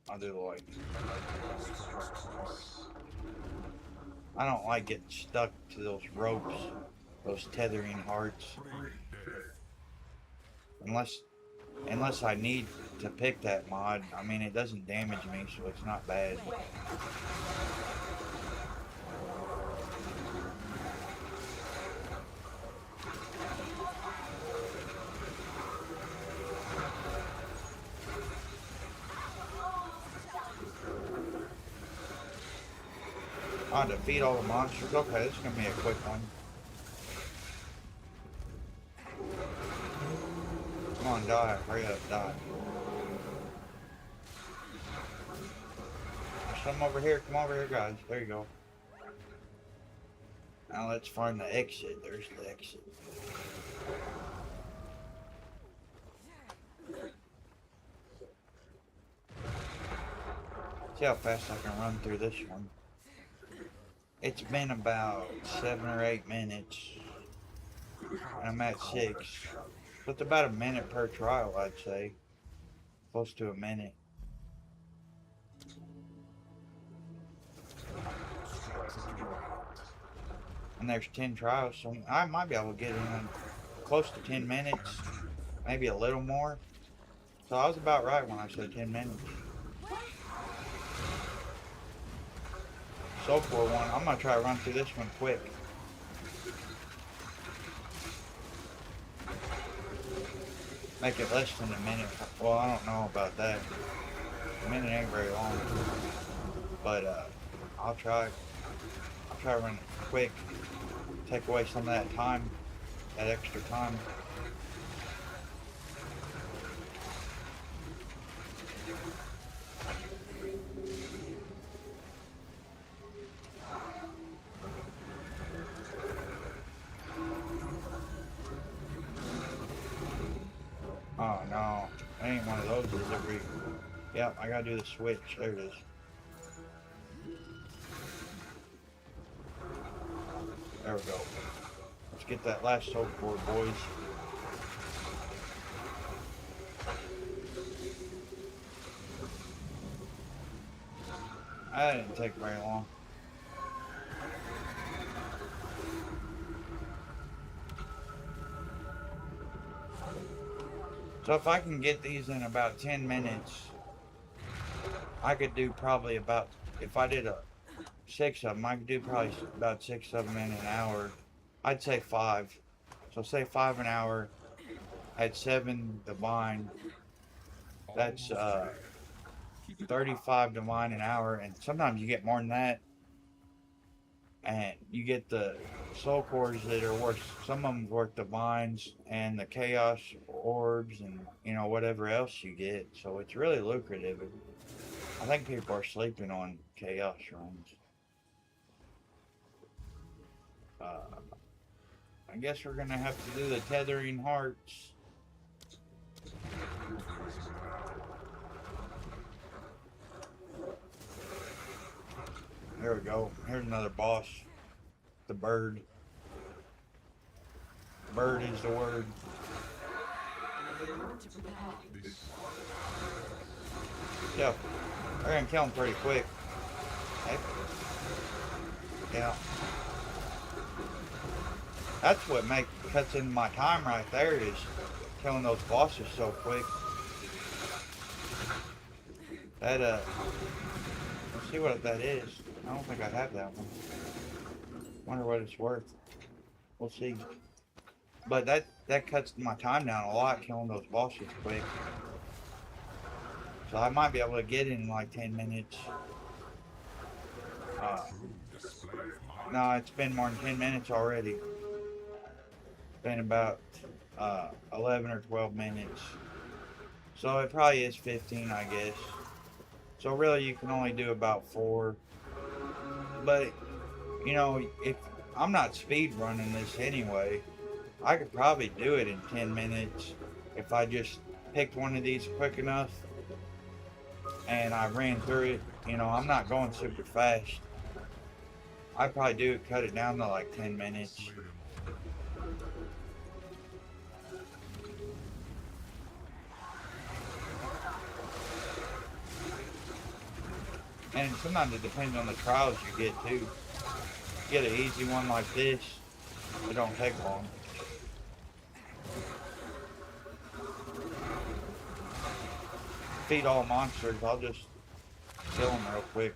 I'll do the lightning. I don't like getting stuck to those ropes, those tethering hearts. Unless I need to pick that mod. I mean, it doesn't damage me, so it's not bad. Oh, defeat all the monsters? Okay, this is going to be a quick one. Come on, die. Hurry up, die. There's some over here. Come over here, guys. There you go. Now let's find the exit. There's the exit. See how fast I can run through this one. It's been about 7 or 8 minutes. And I'm at 6. So it's about a minute per trial, I'd say. Close to a minute. And there's 10 trials, so I might be able to get in close to 10 minutes. Maybe a little more. So I was about right when I said 10 minutes. So for one, I'm going to try to run through this one quick. Make it less than a minute. Well, I don't know about that. A minute ain't very long. But I'll try to run it quick. Take away some of that time that extra time. Oh no, I ain't one of those delivery. Yep, I gotta do the switch. There it is. There we go. Let's get that last soul core, boys. That didn't take very long. So if I can get these in about 10 minutes, I could do probably about, if I did 6 of them, I could do probably about 6 of them in an hour. I'd say 5. So say 5 an hour at 7 divine. That's 35 divine an hour, and sometimes you get more than that. And you get the soul cores that are worth, some of them worth divines and the chaos orbs and whatever else you get. So it's really lucrative. I think people are sleeping on chaos runs. I guess we're gonna have to do the tethering hearts. There we go. Here's another boss. The bird. Bird is the word. Yeah, they're gonna kill him pretty quick. Hey. Yeah. That's what cuts into my time right there, is killing those bosses so quick. That let's see what that is. I don't think I have that one. Wonder what it's worth. We'll see. But that cuts my time down a lot, killing those bosses quick. So I might be able to get in like 10 minutes. No, it's been more than 10 minutes already. It's been about 11 or 12 minutes. So it probably is 15, I guess. So really you can only do about 4. But, if I'm not speed running this anyway, I could probably do it in 10 minutes if I just picked one of these quick enough and I ran through it. I'm not going super fast. I'd probably cut it down to like 10 minutes. And sometimes it depends on the trials you get too. Get an easy one like this, it don't take long. Feed all monsters, I'll just kill them real quick.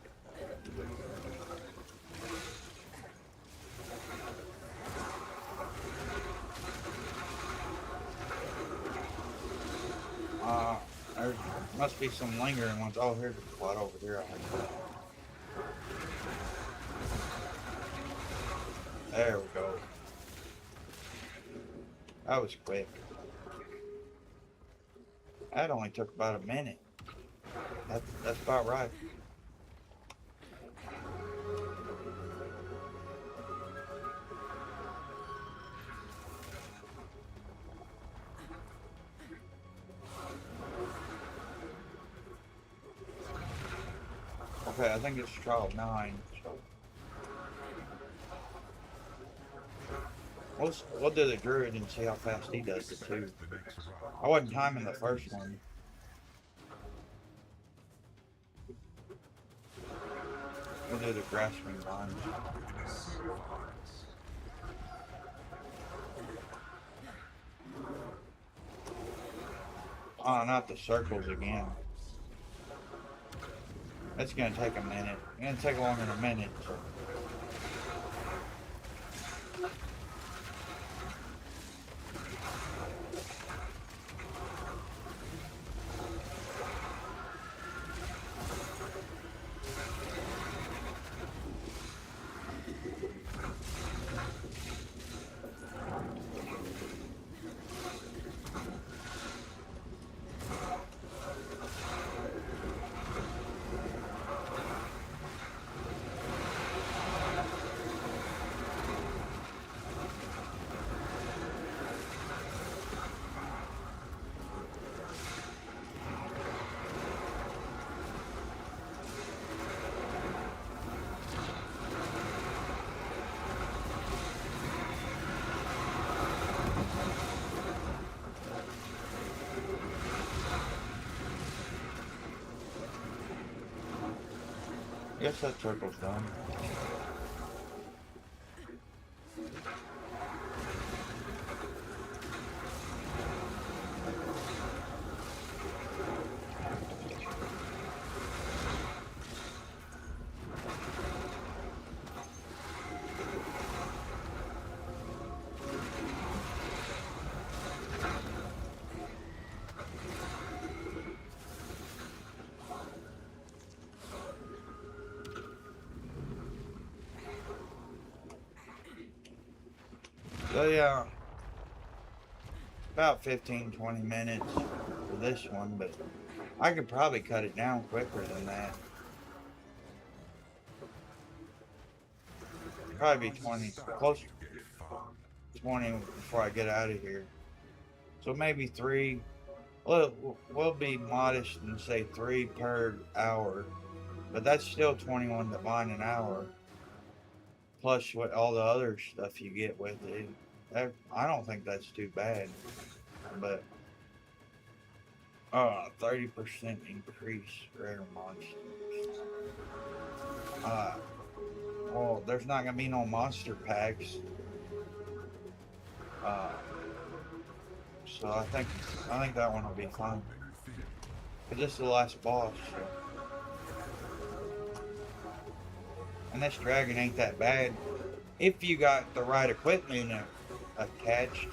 There must be some lingering ones. Oh, here's a spot over here. There we go. That was quick. That only took about a minute. That's about right. Okay, I think it's trial 9. So we'll do the Druid and see how fast he does it too. I wasn't timing the first one. We'll do the grasping vines. Oh, not the circles again. That's gonna take a minute. It's gonna take longer than a minute. guess that circle's done. So yeah, about 15-20 minutes for this one, but I could probably cut it down quicker than that. Probably be 20, close to 20 before I get out of here. So maybe 3. We'll be modest and say 3 per hour, but that's still 21 divine an hour. Plus what all the other stuff you get with it. I don't think that's too bad, but 30% increase rare monsters. Well, there's not gonna be no monster packs. Uh, so I think that one will be fine. But this is the last boss. So. And this dragon ain't that bad if you got the right equipment attached.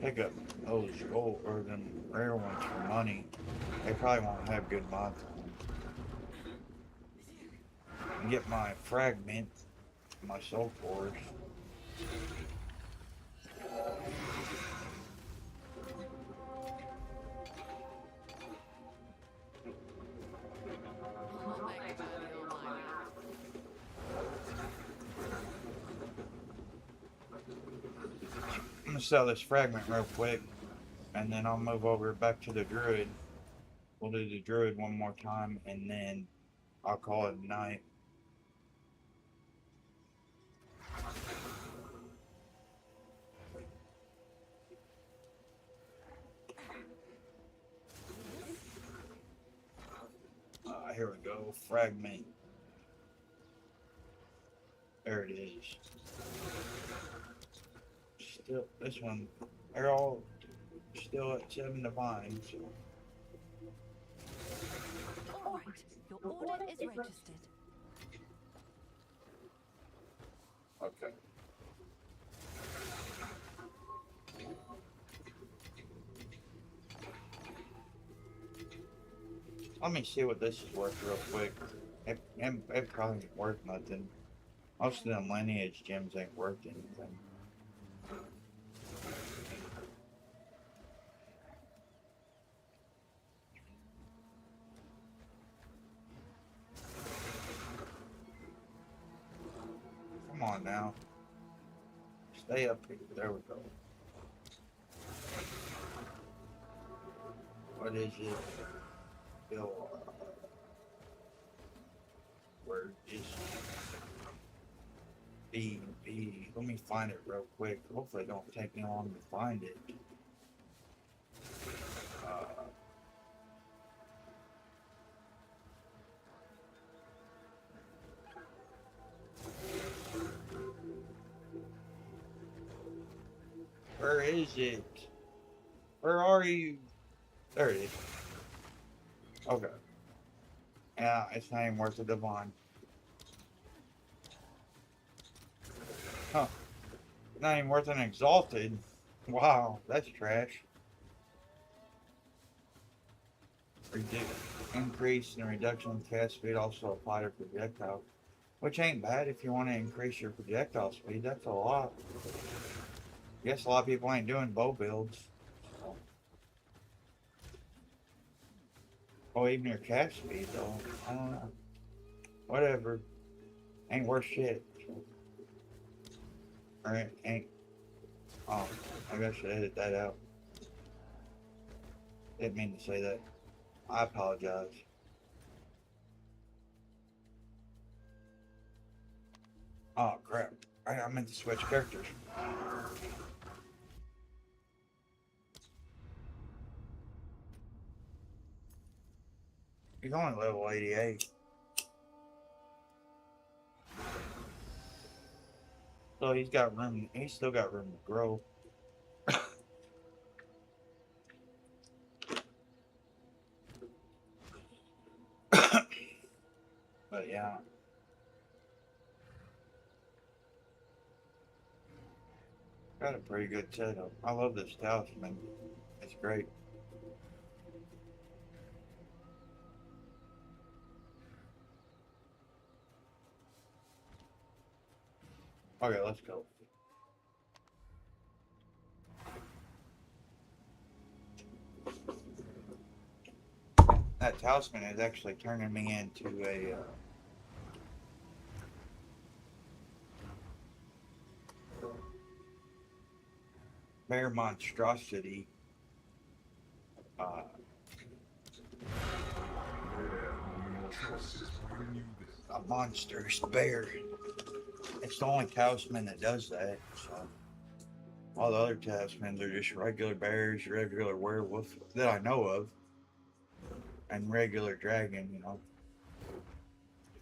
Pick up those gold or them rare ones for money. They probably won't have good mods on them. And get my fragment, my soul cores. I'm gonna sell this fragment real quick, and then I'll move over back to the Druid. We'll do the Druid one more time, and then I'll call it a night. Here we go. Fragment. There it is. Still, this one, they're all still at 7 divine. So. All right, your order is registered. Okay. Let me see what this is worth real quick. It probably ain't worth nothing. Most of them lineage gems ain't worth anything. Come on now. Stay up here. There we go. What is it? Bill. Where is it? B. Let me find it real quick. Hopefully it don't take me long to find it. Where is it? Where are you? There it is. Okay. Yeah, it's not even worth a divine. Huh. Not even worth an exalted. Wow, that's trash. Increase and reduction in cast speed also apply to projectile. Which ain't bad if you want to increase your projectile speed. That's a lot. Guess a lot of people ain't doing bow builds. So. Oh, even your cast speed though. I don't know. Whatever. Ain't worth shit. Alright, ain't. Oh, maybe I should edit that out. Didn't mean to say that. I apologize. Oh crap. I meant to switch characters. He's only level 88. So he's got room, he's still got room to grow. But yeah. Got a pretty good setup. I love this talisman. It's great. Okay, let's go. That talisman is actually turning me into a bear monstrosity. A monstrous bear. It's the only talisman that does that. So all the other talismans are just regular bears, regular werewolf that I know of, and regular dragon. You know.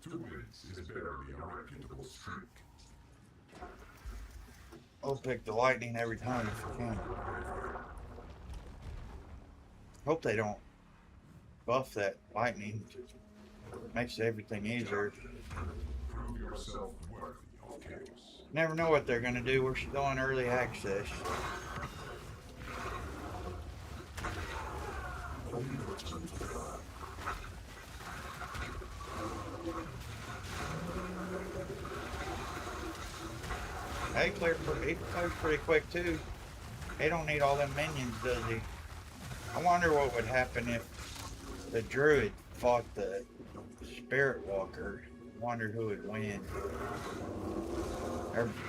2 wins is barely a reputable streak. I'll pick the lightning every time if I can. Hope they don't buff that lightning. Makes everything easier. Prove yourself worthy of chaos. Never know what they're gonna do. We're still in early access. He clears pretty quick too. He don't need all them minions, does he? I wonder what would happen if the Druid fought the Spirit Walker. Wonder who would win.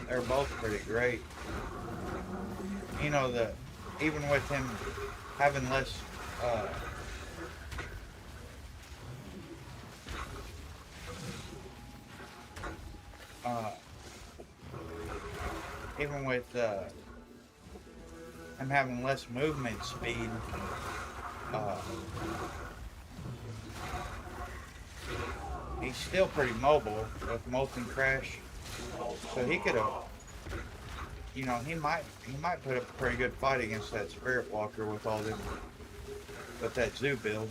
They're both pretty great. You know, even with him having less even with him having less movement speed, he's still pretty mobile with Molten Crash. So he could have, you know, he might put up a pretty good fight against that Spirit Walker with all them, with that zoo build.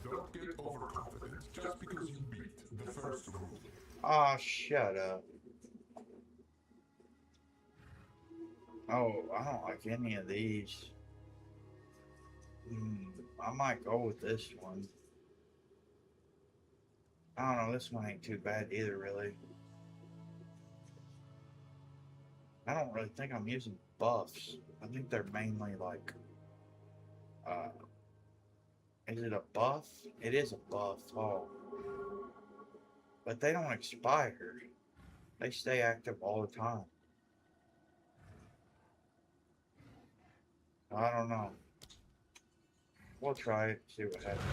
Don't get overconfident just because you beat the first rule. Oh, shut up. Oh, I don't like any of these. I might go with this one. I don't know, this one ain't too bad either, really. I don't really think I'm using buffs. I think they're mainly like, is it a buff? It is a buff, oh. But they don't expire. They stay active all the time. I don't know. We'll try it, see what happens.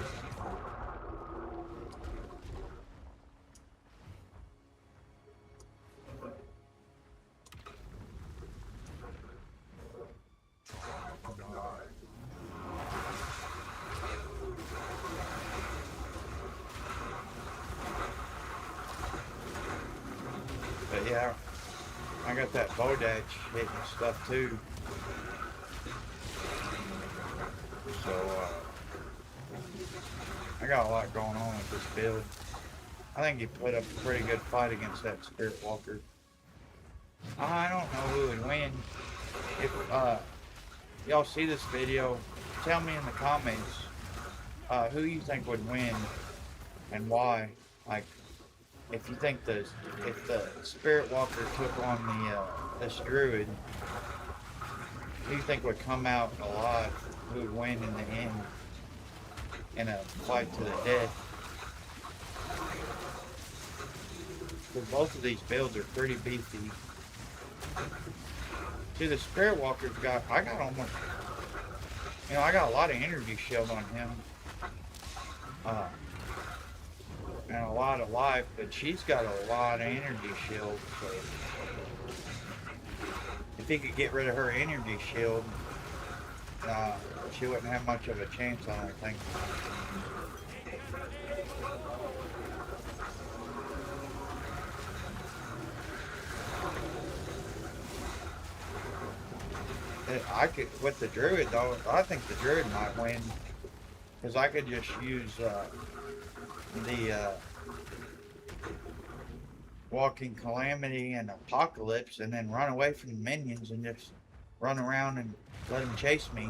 But yeah, I got that bow dash hitting stuff too. So, I got a lot going on with this build. I think he put up a pretty good fight against that Spirit Walker. I don't know who would win. If y'all see this video, tell me in the comments who you think would win and why. Like, if you think if the Spirit Walker took on this Druid, who you think would come out alive? who would win in the end in a fight to the death. Because both of these builds are pretty beefy. See, the Spirit Walker's I got almost, I got a lot of energy shield on him. And a lot of life, but she's got a lot of energy shield, so if he could get rid of her energy shield, she wouldn't have much of a chance, I don't think. I could, with the Druid though, I think the Druid might win, because I could just use the Walking Calamity and Apocalypse and then run away from the minions and just run around and let them chase me.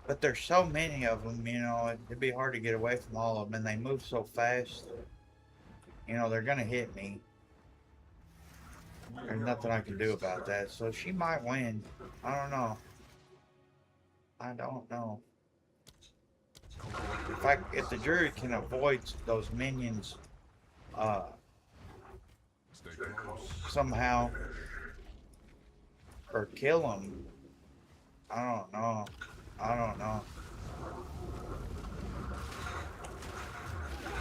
But there's so many of them, it'd be hard to get away from all of them, and they move so fast. They're gonna hit me. There's nothing I can do about that. So she might win. I don't know. If the Druid can avoid those minions, somehow, or kill them, I don't know.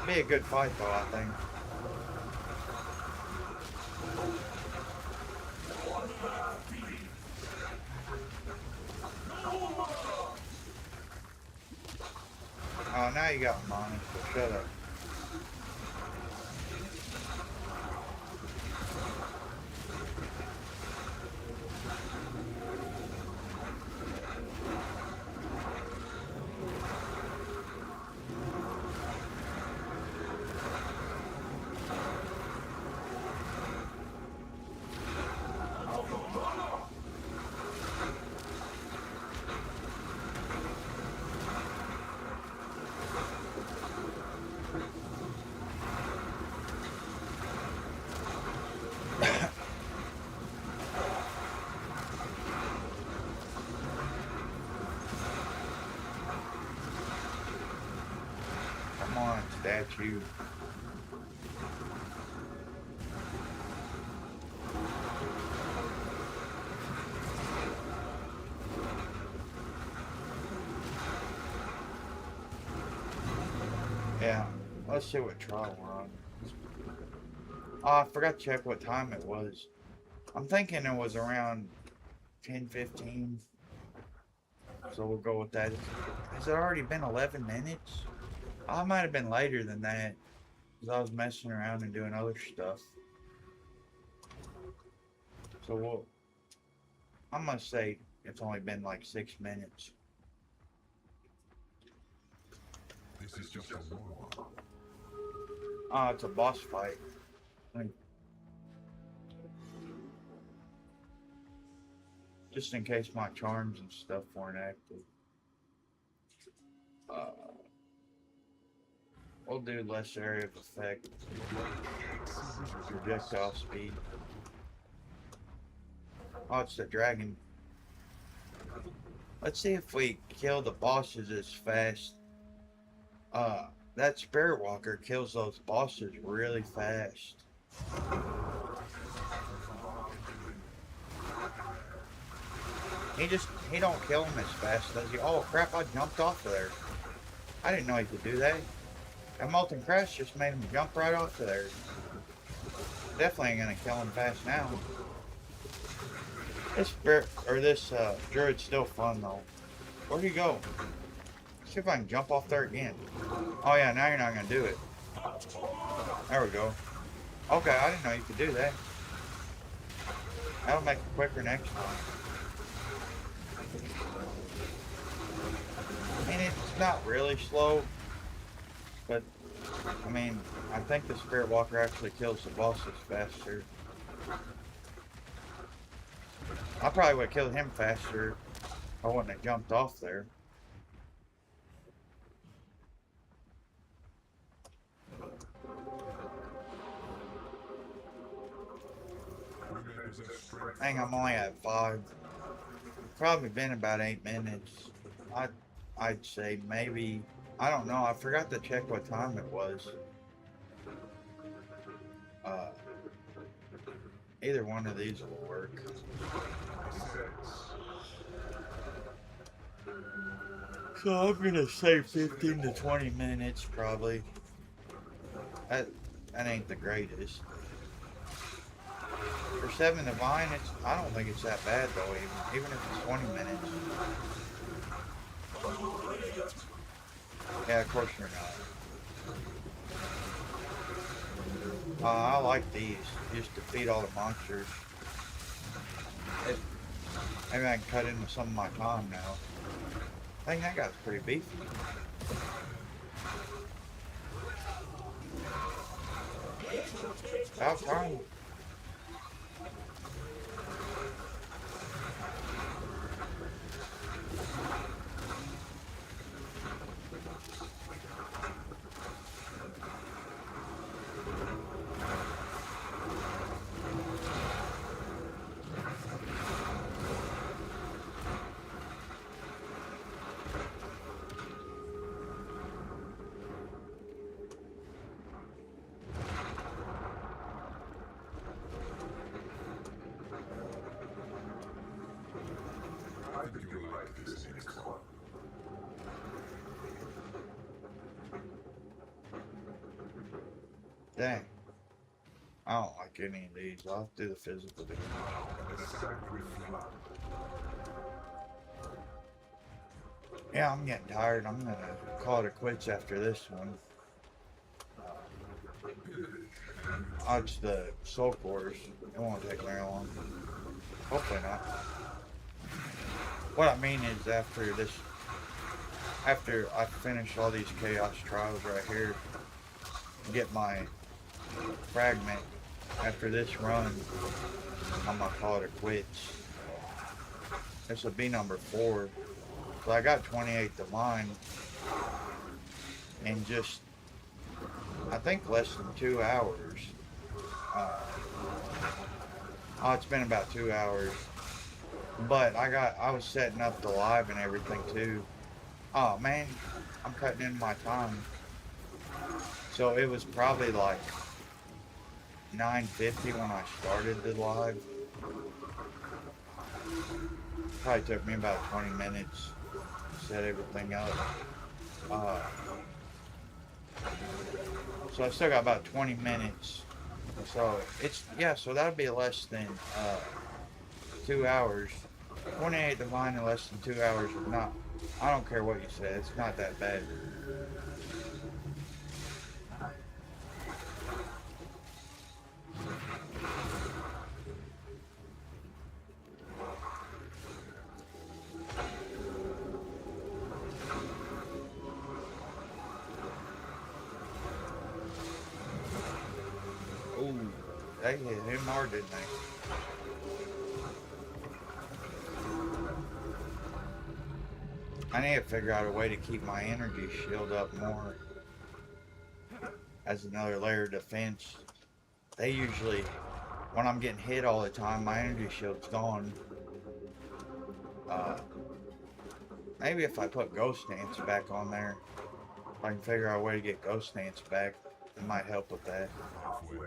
Be a good fight though, I think. Oh, now you got money, so shut up. Come on, statue. Yeah, let's see what trial we're on. Oh, I forgot to check what time it was. I'm thinking it was around 10:15. So we'll go with that. Has it already been 11 minutes? I might have been later than that, because I was messing around and doing other stuff. So I'm going to say it's only been like 6 minutes. This is just a warm-up. Oh, it's a boss fight. Just in case my charms and stuff weren't active. We'll do less area of effect. Projectile speed. Oh, it's the dragon. Let's see if we kill the bosses as fast. That Spirit Walker kills those bosses really fast. He don't kill them as fast, does he? Oh crap, I jumped off of there. I didn't know he could do that. That Molten Crash just made him jump right off of there. Definitely ain't gonna kill him fast now. This Druid's still fun though. Where'd he go? Let's see if I can jump off there again. Oh yeah, now you're not gonna do it. There we go. Okay, I didn't know you could do that. That'll make it quicker next time. I mean, it's not really slow, but I mean, I think the Spirit Walker actually kills the bosses faster. I probably would have killed him faster if I wouldn't have jumped off there. Dang, I'm only at 5. Probably been about 8 minutes. I'd say maybe, I don't know, I forgot to check what time it was. Uh, Either one of these will work. So I'm gonna say 15 to 20 minutes probably. That, that ain't the greatest. For 7 Divine, I don't think it's that bad though, even if it's 20 minutes. Yeah, of course you're not. I like these. Just defeat all the monsters. Maybe I can cut into some of my time now. I think that guy's pretty beefy. About time. I think you'll like this next one. Dang. I don't like any of these. I'll do the physical damage. The sacred flower. Yeah, I'm getting tired. I'm gonna call it quits after this one. Watch the Soul Cores. It won't take very long. Hopefully not. What I mean is after I finish all these Chaos Trials right here, get my fragment, after this run, I'm gonna call it a quits. This will be number 4. So I got 28 Divine in just, I think, less than 2 hours. It's been about 2 hours. But I was setting up the live and everything too. Oh man, I'm cutting in my time. So it was probably like 9:50 when I started the live. Probably took me about 20 minutes to set everything up. So I still got about 20 minutes. So so that'd be less than 2 hours. 28 Divine in less than 2 hours is not, I don't care what you say, it's not that bad. Ooh, they hit him hard, didn't they? I need to figure out a way to keep my energy shield up more as another layer of defense. They usually, when I'm getting hit all the time, my energy shield's gone. Maybe if I put Ghost Dance back on there, if I can figure out a way to get Ghost Dance back, it might help with that. Halfway.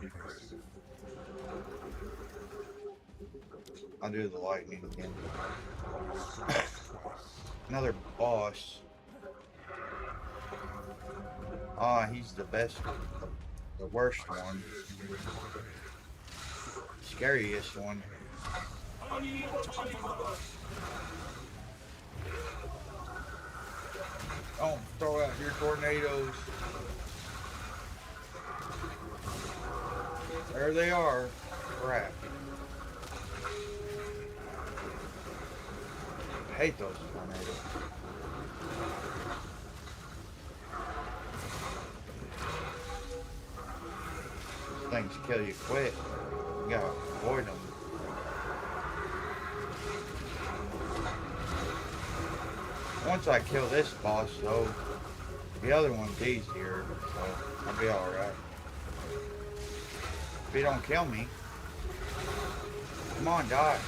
Impressive. I'll do the lightning again. Another boss. He's the best, the worst one. Scariest one. Don't throw out your tornadoes. There they are. Crap. I hate those tornadoes. Things kill you quick. You gotta avoid them. Once I kill this boss, though, the other one's easier, so I'll be alright. If he don't kill me, come on, die.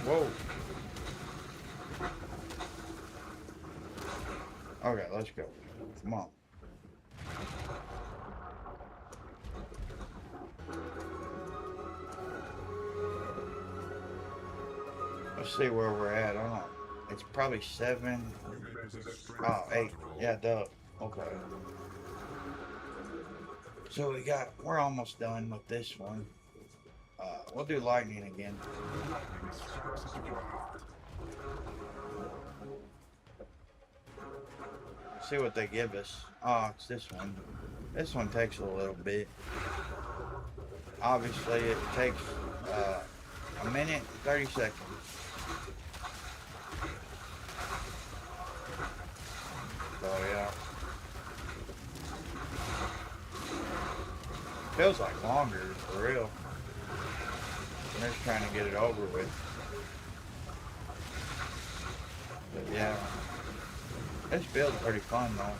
Whoa. Okay, let's go. Come on. Let's see where we're at. I don't know. It's probably 7. You may possess strength Oh, 8. after all. Yeah, duh. Okay. So we're almost done with this one. We'll do lightning again. Lightning strikes into your heart. See what they give us. Oh, it's this one. This one takes a little bit. Obviously, it takes a minute, 30 seconds. So, yeah. Feels like longer, for real. I'm just trying to get it over with. But, yeah. This build's pretty fun, though.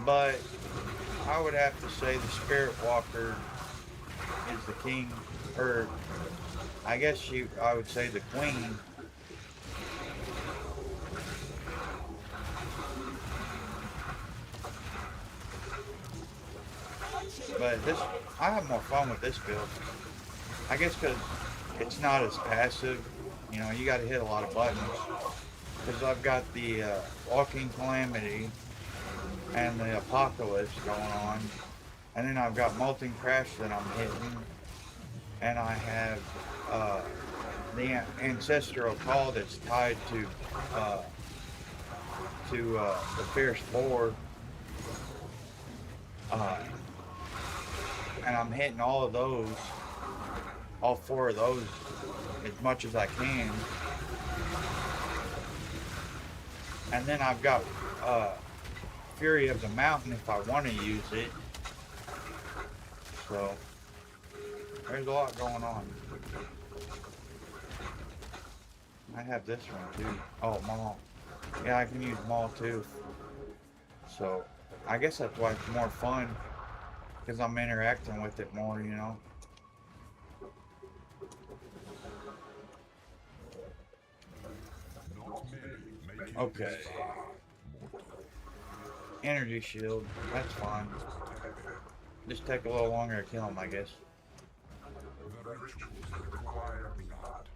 But I would have to say the Spirit Walker is the king, or I guess I would say the queen. But I have more fun with this build. I guess because it's not as passive. You know, you got to hit a lot of buttons. Because I've got the Walking Calamity and the Apocalypse going on. And then I've got Molten Crash that I'm hitting. And I have the Ancestral Call that's tied to the Fierce Boar. And I'm hitting all 4 of those as much as I can. And then I've got Fury of the Mountain if I want to use it. So there's a lot going on. I have this one too. Oh, Maul. Yeah, I can use Maul too. So I guess that's why it's more fun. Because I'm interacting with it more, you know. Okay. Energy shield. That's fine. Just take a little longer to kill him, I guess. The rituals require blood.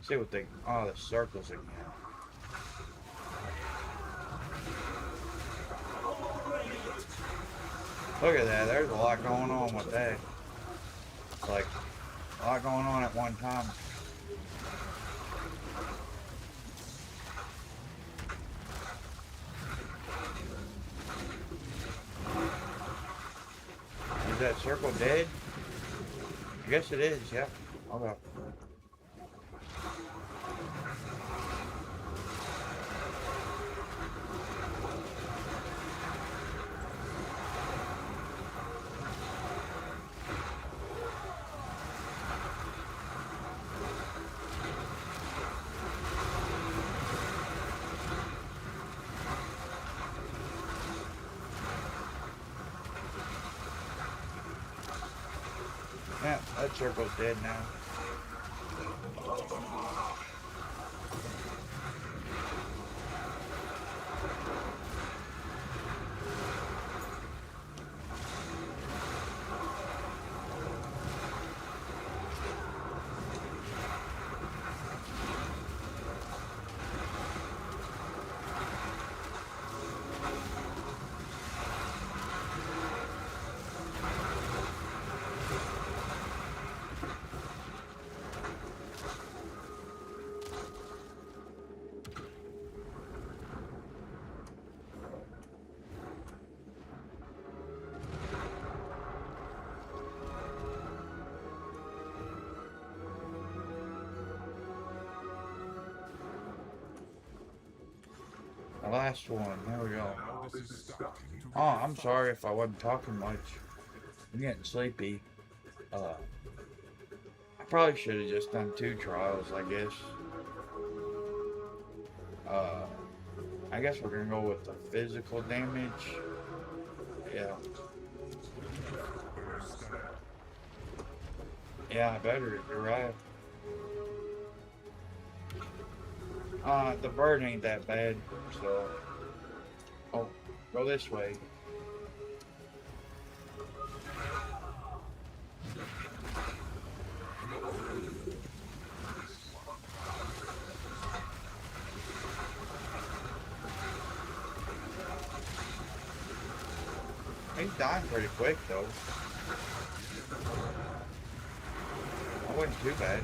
See what they... Oh, the circles again. Look at that. There's a lot going on with that. It's like a lot going on at one time. Is that circle dead? I guess it is, yeah. Okay. Yeah, that circle's dead now. The last one. There we go. Now this is starting to Oh, I'm sorry if I wasn't talking much. I'm getting sleepy. I probably should have just done 2 trials, I guess. I guess we're gonna go with the physical damage. Yeah. Yeah, better. You're right. The bird ain't that bad, so. Oh, go this way. He's dying pretty quick, though. That wasn't too bad.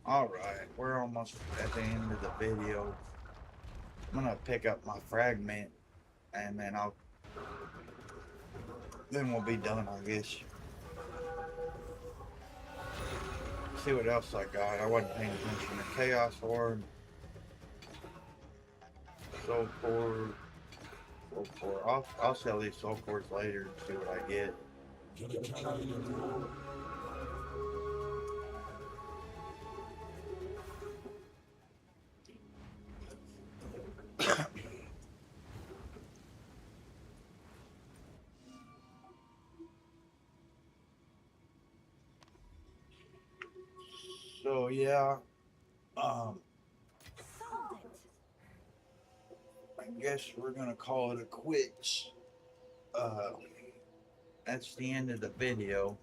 Alright, we're almost at the end of the video. I'm gonna pick up my fragment and then we'll be done, I guess. See what else I got. I wasn't paying attention to Chaos Orb, Soul Core, Soul Core. I'll sell these Soul Cores later and see what I get. So yeah, Sold it. I guess we're gonna call it a quits. Uh, that's the end of the video.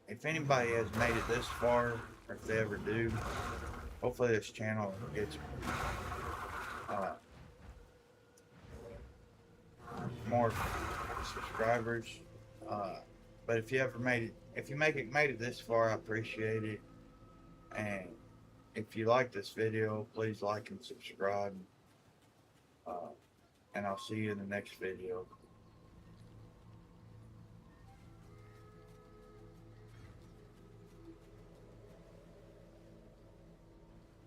If anybody has made it this far, or if they ever do, hopefully this channel gets uh, more subscribers. But if you ever made it, if you made it this far, I appreciate it. And if you like this video, please like and subscribe. And I'll see you in the next video.